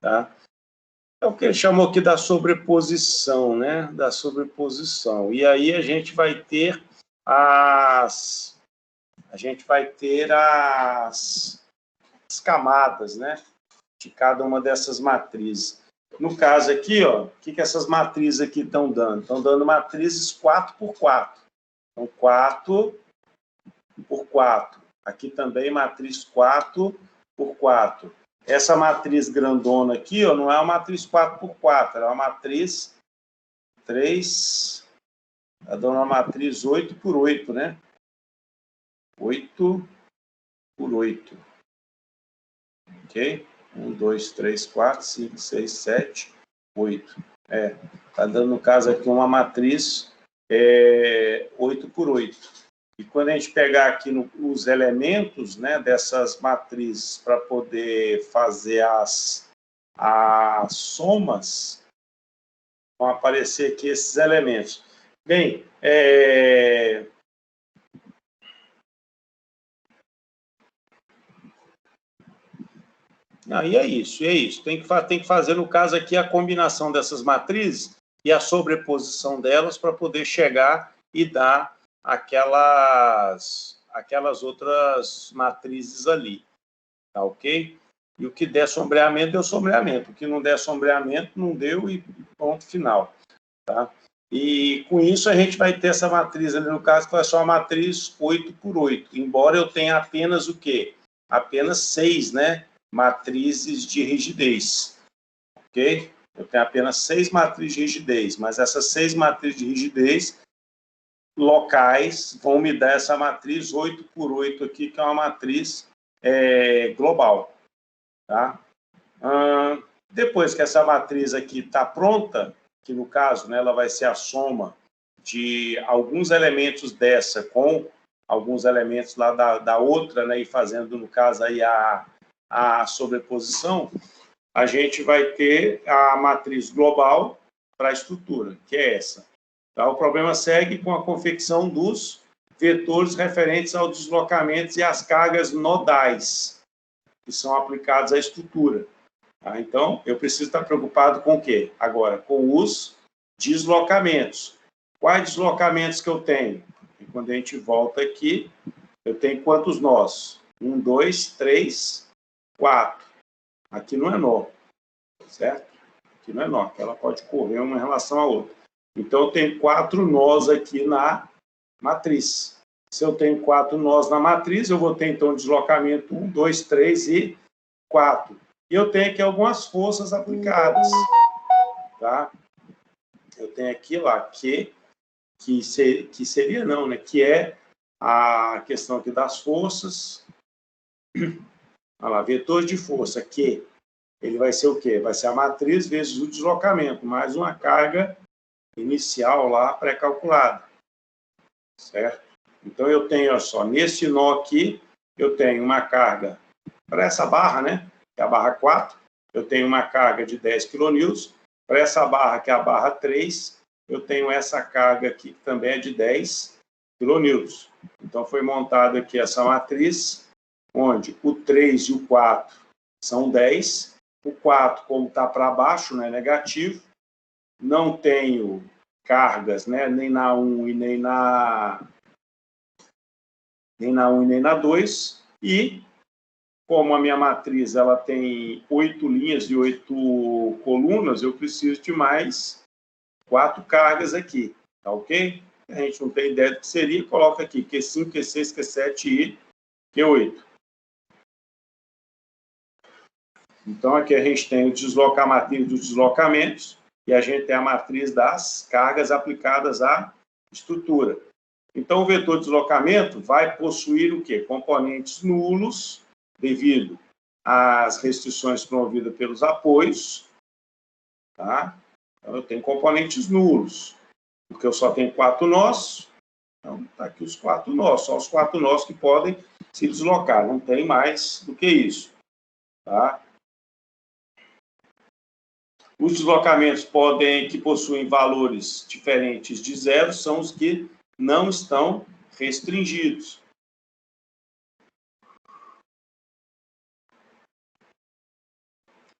tá? É o que ele chamou aqui da sobreposição, né? Da sobreposição. E aí a gente vai ter as camadas, né? De cada uma dessas matrizes. No caso aqui, ó, o que essas matrizes aqui estão dando? Estão dando matrizes 4 por 4. Então, 4 por 4. Aqui também matriz 4 por 4. Essa matriz grandona aqui, ó, não é uma matriz 4 por 4, é uma matriz 3, está dando uma matriz 8 por 8, né? 8 por 8. Ok? 1, 2, 3, 4, 5, 6, 7, 8. Está dando, no caso aqui, uma matriz 8 por 8. E quando a gente pegar aqui os elementos, né, dessas matrizes para poder fazer as somas, vão aparecer aqui esses elementos. Bem, Não, e é isso, é isso. Tem que fazer, no caso aqui, a combinação dessas matrizes e a sobreposição delas para poder chegar e dar aquelas outras matrizes ali, tá ok? E o que der sombreamento, deu sombreamento. O que não der sombreamento, não deu e ponto final, tá? E com isso a gente vai ter essa matriz ali, no caso, que vai ser uma matriz 8x8, embora eu tenha apenas o quê? Apenas 6, né? Matrizes de rigidez, ok? Eu tenho apenas 6 matrizes de rigidez, mas essas 6 matrizes de rigidez locais vão me dar essa matriz 8x8 aqui, que é uma matriz global, tá? Depois que essa matriz aqui está pronta, que no caso, né, ela vai ser a soma de alguns elementos dessa com alguns elementos lá da outra, né, e fazendo, no caso, aí a sobreposição, a gente vai ter a matriz global para a estrutura, que é essa. Tá? O problema segue com a confecção dos vetores referentes aos deslocamentos e às cargas nodais, que são aplicados à estrutura. Tá? Então, eu preciso estar preocupado com o quê? Agora, com os deslocamentos. Quais deslocamentos que eu tenho? E quando a gente volta aqui, eu tenho quantos nós? 1, 2, 3, 4. Aqui não é nó, certo? Aqui não é nó, que ela pode correr uma em relação à outra. Então, eu tenho 4 nós aqui na matriz. Se eu tenho 4 nós na matriz, eu vou ter, então, deslocamento 1, 2, 3 e 4. E eu tenho aqui algumas forças aplicadas, tá? Eu tenho aqui lá que seria não, né? Que é a questão aqui das forças. Olha lá, vetor de força, que ele vai ser o quê? Vai ser a matriz vezes o deslocamento, mais uma carga inicial lá pré-calculada, certo? Então, eu tenho, olha só, nesse nó aqui, eu tenho uma carga para essa barra, né? Que é a barra 4, eu tenho uma carga de 10 kN. Para essa barra, que é a barra 3, eu tenho essa carga aqui, que também é de 10 kN. Então, foi montada aqui essa matriz, onde o 3 e o 4 são 10. O 4, como está para baixo, né, negativo. Não tenho cargas, né, nem na 1 e nem na 2. E, como a minha matriz ela tem 8 linhas e 8 colunas, eu preciso de mais 4 cargas aqui, tá ok? A gente não tem ideia do que seria, coloca aqui Q5, Q6, Q7 e Q8. Então, aqui a gente tem a matriz dos deslocamentos e a gente tem a matriz das cargas aplicadas à estrutura. Então, o vetor de deslocamento vai possuir o quê? Componentes nulos, devido às restrições promovidas pelos apoios, tá? Então, eu tenho componentes nulos, porque eu só tenho 4 nós. Então, está aqui os 4 nós, só os 4 nós que podem se deslocar, não tem mais do que isso, tá? Os deslocamentos que possuem valores diferentes de zero são os que não estão restringidos.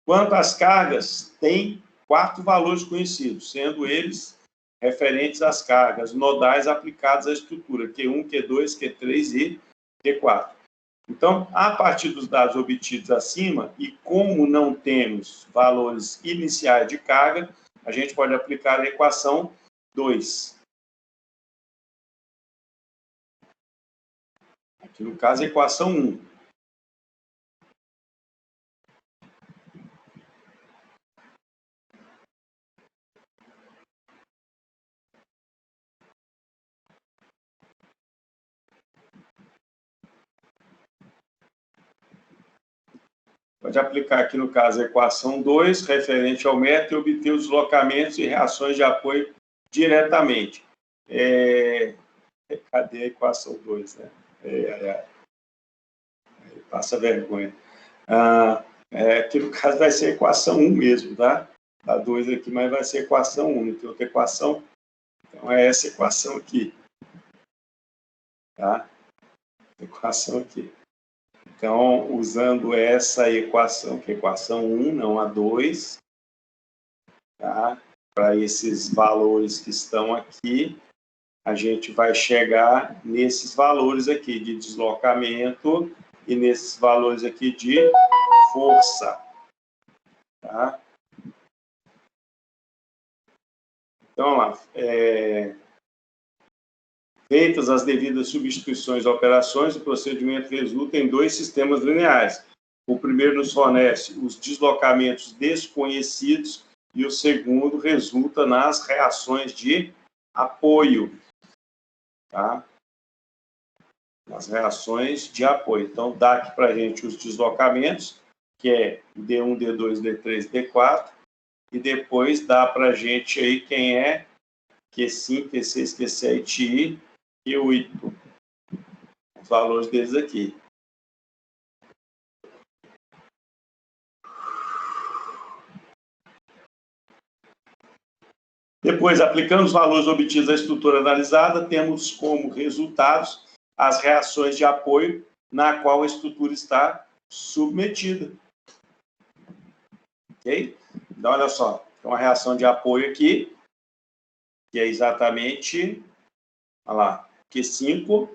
Quanto às cargas, tem 4 valores conhecidos, sendo eles referentes às cargas nodais aplicadas à estrutura, Q1, Q2, Q3 e Q4. Então, a partir dos dados obtidos acima, e como não temos valores iniciais de carga, a gente pode aplicar a equação 2. Aqui, no caso, a equação 1. Pode aplicar aqui, no caso, a equação 2, referente ao método, e obter os deslocamentos e reações de apoio diretamente. Cadê a equação 2, né? Passa vergonha. Aqui, no caso, vai ser a equação 1 mesmo, tá? Dá 2 aqui, mas vai ser a equação 1. Não tem outra equação. Então, é essa equação aqui. Tá? Equação aqui. Então, usando essa equação, que é a equação 1, não a 2, tá? Para esses valores que estão aqui, a gente vai chegar nesses valores aqui de deslocamento e nesses valores aqui de força, tá? Então, lá, feitas as devidas substituições e operações, o procedimento resulta em 2 sistemas lineares. O primeiro nos fornece os deslocamentos desconhecidos e o segundo resulta nas reações de apoio, tá? Nas reações de apoio. Então, dá aqui para a gente os deslocamentos, que é D1, D2, D3, D4, e depois dá para a gente aí quem é Q5, Q6, Q7 e Q8. Os valores deles aqui. Depois, aplicando os valores obtidos à estrutura analisada, temos como resultados as reações de apoio na qual a estrutura está submetida. Ok? Então, olha só, tem uma reação de apoio aqui, que é exatamente, olha lá, Q5,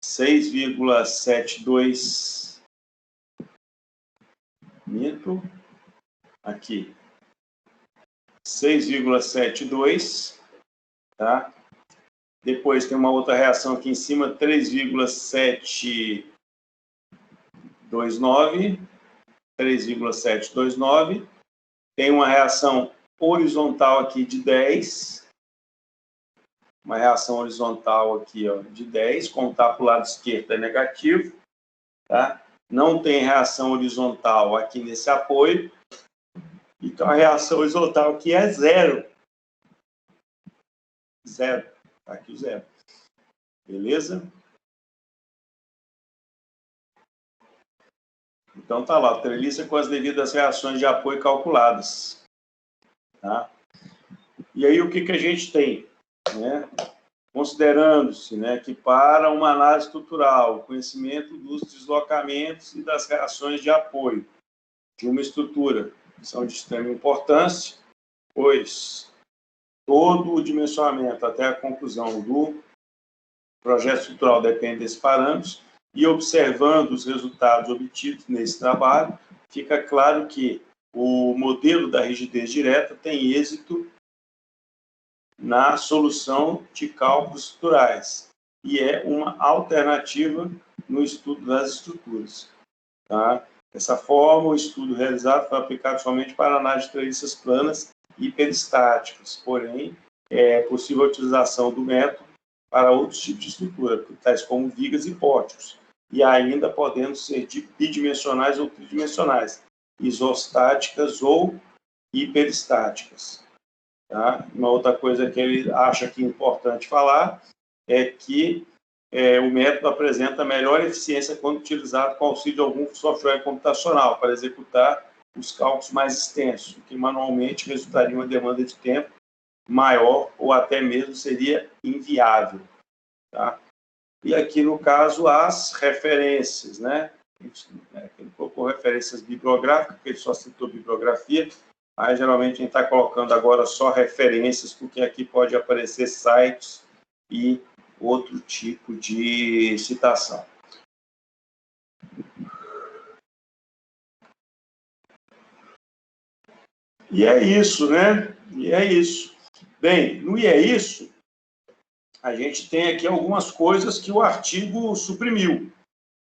6,72 mito, aqui, 6,72, tá? Depois tem uma outra reação aqui em cima, 3,729, 3,729. Tem uma reação horizontal aqui de 10, uma reação horizontal aqui, ó, de 10, contar para o lado esquerdo é negativo, tá? Não tem reação horizontal aqui nesse apoio, então a reação horizontal aqui é 0. 0, tá aqui o 0. Beleza? Então tá lá, treliça com as devidas reações de apoio calculadas, tá? E aí o que a gente tem, né? Considerando-se, né, que para uma análise estrutural, o conhecimento dos deslocamentos e das reações de apoio de uma estrutura são de extrema importância, pois todo o dimensionamento até a conclusão do projeto estrutural depende desses parâmetros, e observando os resultados obtidos nesse trabalho, fica claro que o modelo da rigidez direta tem êxito na solução de cálculos estruturais e é uma alternativa no estudo das estruturas, tá? Dessa forma, o estudo realizado foi aplicado somente para análise de treliças planas e peristáticas, porém, é possível a utilização do método para outros tipos de estrutura, tais como vigas e pórticos, e ainda podendo ser bidimensionais ou tridimensionais, isostáticas ou hiperestáticas. Tá? Uma outra coisa que ele acha que é importante falar é que o método apresenta melhor eficiência quando utilizado com auxílio de algum software computacional para executar os cálculos mais extensos, que manualmente resultaria em uma demanda de tempo maior ou até mesmo seria inviável. Tá? E aqui, no caso, as referências, né? Ele colocou referências bibliográficas, porque ele só citou bibliografia, aí geralmente a gente está colocando agora só referências, porque aqui pode aparecer sites e outro tipo de citação. E é isso, né? E é isso. Bem, no E é isso, a gente tem aqui algumas coisas que o artigo suprimiu,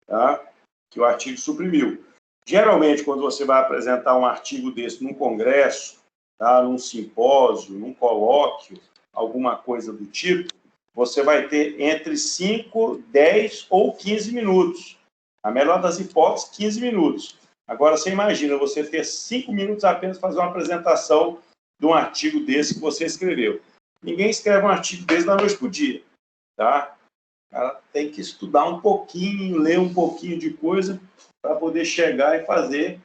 tá? Que o artigo suprimiu. Geralmente, quando você vai apresentar um artigo desse num congresso, tá? Num simpósio, num colóquio, alguma coisa do tipo, você vai ter entre 5, 10 ou 15 minutos. A melhor das hipóteses, 15 minutos. Agora, você imagina você ter 5 minutos apenas para fazer uma apresentação de um artigo desse que você escreveu. Ninguém escreve um artigo desse da noite para o dia, tá? O cara tem que estudar um pouquinho, ler um pouquinho de coisa para poder chegar e fazer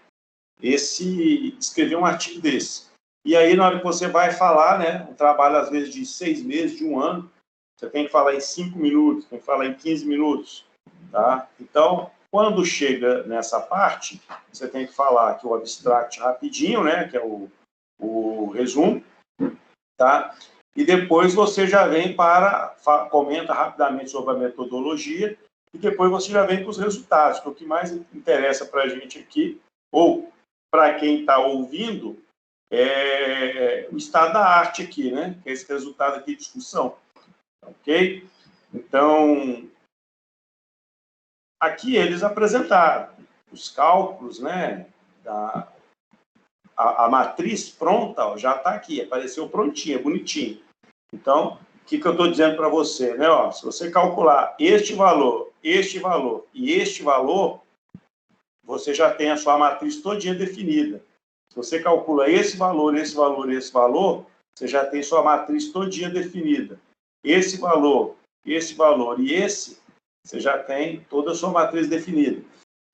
escrever um artigo desse. E aí, na hora que você vai falar, né, um trabalho às vezes de 6 meses, de 1 ano, você tem que falar em 5 minutos, tem que falar em 15 minutos, tá? Então, Quando chega nessa parte, você tem que falar aqui o abstract rapidinho, né, que é o resumo, tá? E depois você já vem comenta rapidamente sobre a metodologia, e depois você já vem com os resultados, que o que mais interessa para a gente aqui, ou para quem está ouvindo, é o estado da arte aqui, né? Que é esse resultado aqui de discussão, ok? Então, aqui eles apresentaram os cálculos, né? A matriz pronta, ó, já está aqui, apareceu prontinha, bonitinho. Então, o que eu estou dizendo para você, né? Ó, se você calcular este valor e este valor, você já tem a sua matriz todinha definida. Se você calcula esse valor, você já tem sua matriz todinha definida. Esse valor e esse, você já tem toda a sua matriz definida,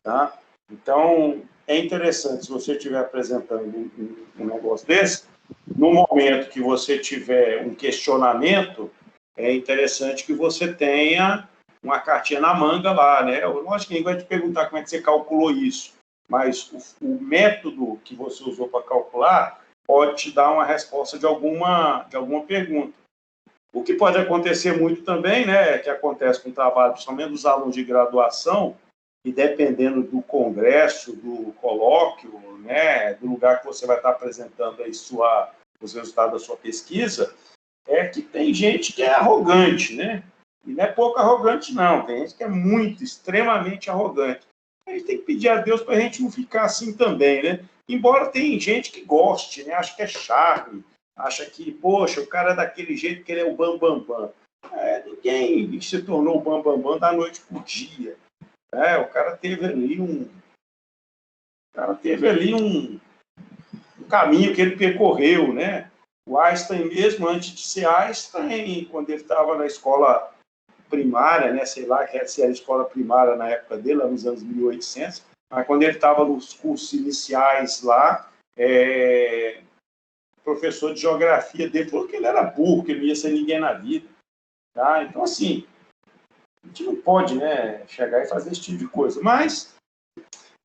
tá? Então, é interessante, se você estiver apresentando um negócio desse, no momento que você tiver um questionamento, é interessante que você tenha uma cartinha na manga lá, né? Lógico que ninguém vai te perguntar como é que você calculou isso, mas o método que você usou para calcular pode te dar uma resposta de alguma pergunta. O que pode acontecer muito também, né, que acontece com o trabalho, principalmente dos alunos de graduação, e dependendo do congresso, do colóquio, né, do lugar que você vai estar apresentando aí os resultados da sua pesquisa, é que tem gente que é arrogante, né? E não é pouco arrogante, não. Tem gente que é muito, extremamente arrogante. A gente tem que pedir a Deus para a gente não ficar assim também, né? Embora tem gente que goste, né? Acha que é charme, acha que, poxa, o cara é daquele jeito que ele é o bambambam. Bam, bam. Ninguém se tornou o bambambam bam, bam da noite para o dia. O cara teve ali um caminho que ele percorreu, né? O Einstein mesmo, antes de ser Einstein, quando ele estava na escola primária, né, sei lá, se era escola primária na época dele, lá nos anos 1800, mas quando ele estava nos cursos iniciais lá, o professor de geografia dele falou que ele era burro, que ele não ia ser ninguém na vida. Tá? Então, assim, a gente não pode, né, chegar e fazer esse tipo de coisa, mas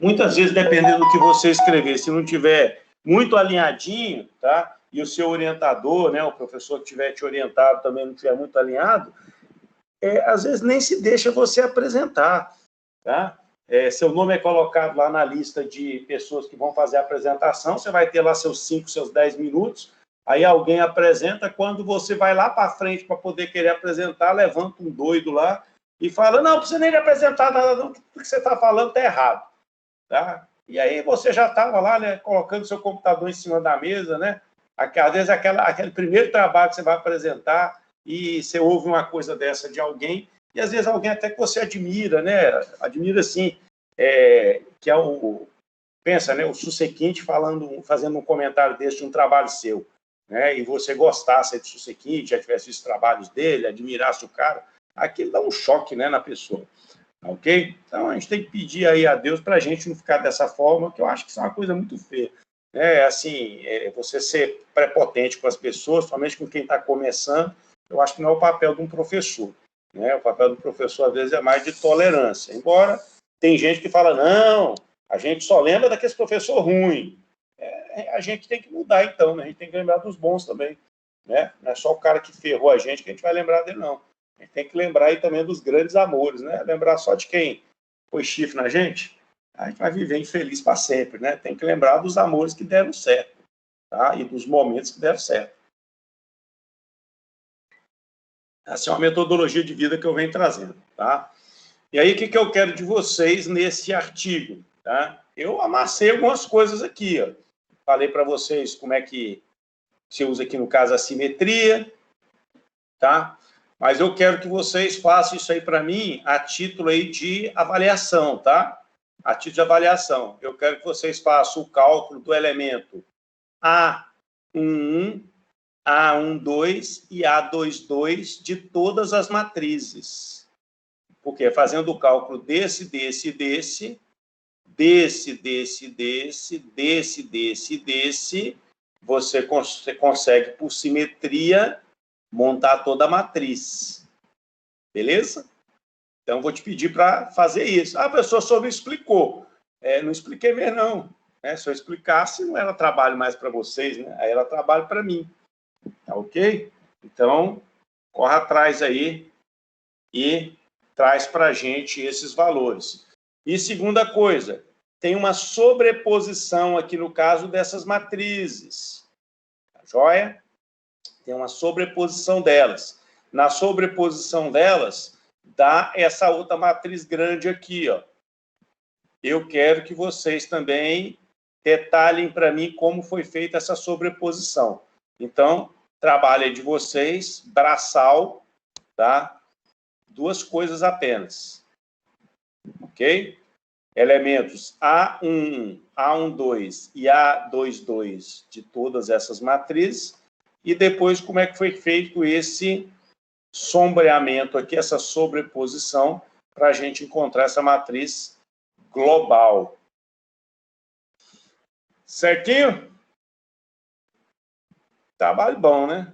muitas vezes, dependendo do que você escrever, se não tiver muito alinhadinho, tá? E o seu orientador, né, o professor que tiver te orientado também não tiver muito alinhado, às vezes nem se deixa você apresentar, tá? Seu nome é colocado lá na lista de pessoas que vão fazer a apresentação, você vai ter lá seus 5, seus 10 minutos, aí alguém apresenta, quando você vai lá para frente para poder querer apresentar, levanta um doido lá e fala, não precisa nem apresentar nada, não, o que você está falando está errado. Tá? E aí você já estava lá, né, colocando seu computador em cima da mesa, né? Às vezes aquele primeiro trabalho que você vai apresentar e você ouve uma coisa dessa de alguém, e às vezes alguém até que você admira, né? Admira, assim, que é pensa, né, o Susequinte fazendo um comentário desse de um trabalho seu, né? E você gostasse de Susequinte, já tivesse visto trabalhos dele, admirasse o cara, aquilo dá um choque, né, na pessoa. Ok? Então, a gente tem que pedir aí a Deus para a gente não ficar dessa forma, que eu acho que isso é uma coisa muito feia. Assim, você ser prepotente com as pessoas, somente com quem está começando, eu acho que não é o papel de um professor. Né? O papel do professor, às vezes, é mais de tolerância. Embora tem gente que fala, não, a gente só lembra daqueles professor ruim. A gente tem que mudar, então, né? A gente tem que lembrar dos bons também. Né? Não é só o cara que ferrou a gente que a gente vai lembrar dele, não. A gente tem que lembrar aí também dos grandes amores, né? Lembrar só de quem foi chifre na gente, a gente vai viver infeliz para sempre, né? Tem que lembrar dos amores que deram certo, tá? E dos momentos que deram certo. Essa é uma metodologia de vida que eu venho trazendo, tá? E aí, o que eu quero de vocês nesse artigo, tá? Eu amassei algumas coisas aqui, ó. Falei para vocês como é que se usa aqui, no caso, a simetria, tá? Mas eu quero que vocês façam isso aí para mim a título aí de avaliação, tá? A título de avaliação. Eu quero que vocês façam o cálculo do elemento A11, A12 e A22 de todas as matrizes. Porque fazendo o cálculo desse, você consegue, por simetria, montar toda a matriz. Beleza? Então, vou te pedir para fazer isso. A pessoa só não explicou. Não expliquei mesmo, não. Se eu explicasse, não era trabalho mais para vocês, né? Aí era trabalho para mim. Tá ok? Então, corre atrás aí e traz para a gente esses valores. E segunda coisa, tem uma sobreposição aqui no caso dessas matrizes. Tá joia? Tem uma sobreposição delas. Na sobreposição delas, dá essa outra matriz grande aqui, ó. Eu quero que vocês também detalhem para mim como foi feita essa sobreposição. Então, trabalho de vocês, braçal, tá? 2 coisas apenas. Ok? Elementos A11, A12 e A22 de todas essas matrizes. E depois, como é que foi feito esse sombreamento aqui, essa sobreposição, para a gente encontrar essa matriz global. Certinho? Trabalho bom, né?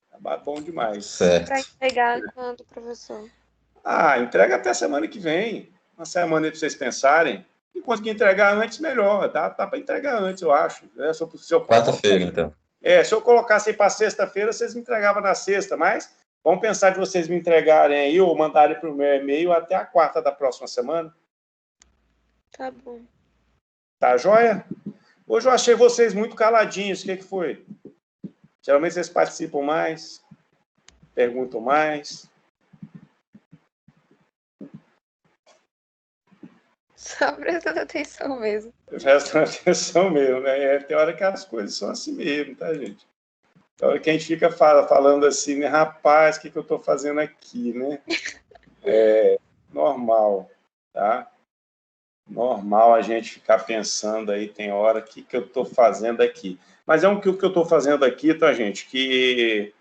Trabalho bom demais. Certo. Para entregar quando, professor? Entrega até semana que vem. Uma semana aí para vocês pensarem. E conseguir entregar antes, melhor. Dá para entregar antes, eu acho. Quarta-feira, então. Se eu colocasse aí para sexta-feira, vocês me entregavam na sexta, mas vamos pensar de vocês me entregarem aí ou mandarem para o meu e-mail até a quarta da próxima semana. Tá bom. Tá joia? Hoje eu achei vocês muito caladinhos. O que foi? Geralmente vocês participam mais, perguntam mais. Só prestando atenção mesmo. Prestando atenção mesmo, né? Tem hora que as coisas são assim mesmo, tá, gente? Tem hora que a gente fica falando assim, né? Rapaz, o que eu estou fazendo aqui, né? Normal, tá? Normal a gente ficar pensando aí, tem hora, o que eu estou fazendo aqui. Mas o que eu estou fazendo aqui, tá, gente? Que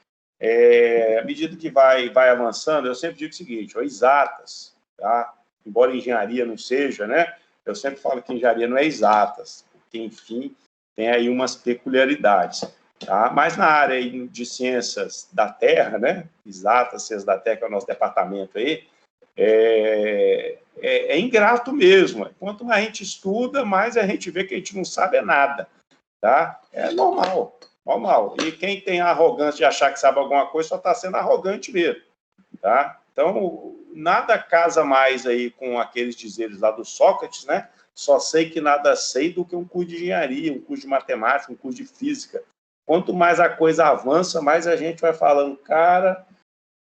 à medida que vai avançando, eu sempre digo o seguinte, exatas, tá? Embora engenharia não seja, né? Eu sempre falo que engenharia não é exatas, porque, enfim, tem aí umas peculiaridades, tá? Mas na área aí de ciências da Terra, né? Exatas, ciências da Terra, que é o nosso departamento aí, é ingrato mesmo. Quanto mais a gente estuda, mais a gente vê que a gente não sabe nada, tá? É normal. E quem tem a arrogância de achar que sabe alguma coisa só está sendo arrogante mesmo, tá? Então, nada casa mais aí com aqueles dizeres lá do Sócrates, né? Só sei que nada sei do que um curso de engenharia, um curso de matemática, um curso de física. Quanto mais a coisa avança, mais a gente vai falando, cara,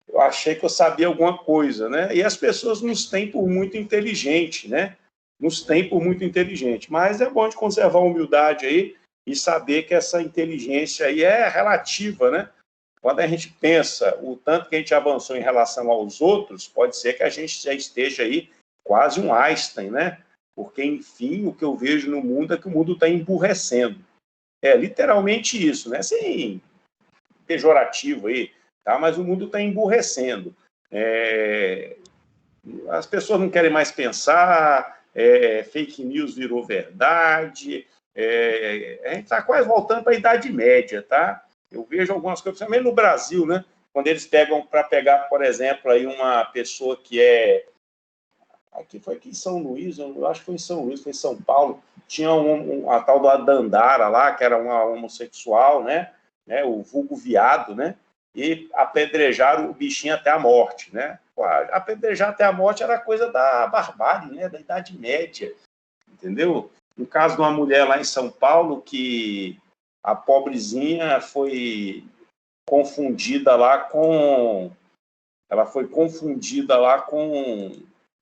eu achei que eu sabia alguma coisa, né? E as pessoas nos têm por muito inteligente, né? Nos têm por muito inteligente. Mas é bom de conservar a humildade aí e saber que essa inteligência aí é relativa, né? Quando a gente pensa o tanto que a gente avançou em relação aos outros, pode ser que a gente já esteja aí quase um Einstein, né? Porque, enfim, o que eu vejo no mundo é que o mundo está emburrecendo. É literalmente isso, né? Sem pejorativo aí, tá? Mas o mundo está emburrecendo. As pessoas não querem mais pensar, fake news virou verdade, a gente está quase voltando para a Idade Média, tá? Eu vejo algumas coisas, também no Brasil, né? Quando eles pegam para pegar, por exemplo, aí uma pessoa que aqui foi aqui em São Luís, eu acho que foi em São Luís, foi em São Paulo, tinha a tal da Dandara lá, que era uma homossexual, né? O vulgo viado, né? E apedrejaram o bichinho até a morte, né? Apedrejar até a morte era coisa da barbárie, né? Da Idade Média, entendeu? No caso de uma mulher lá em São Paulo que a pobrezinha foi confundida lá com... Ela foi confundida lá com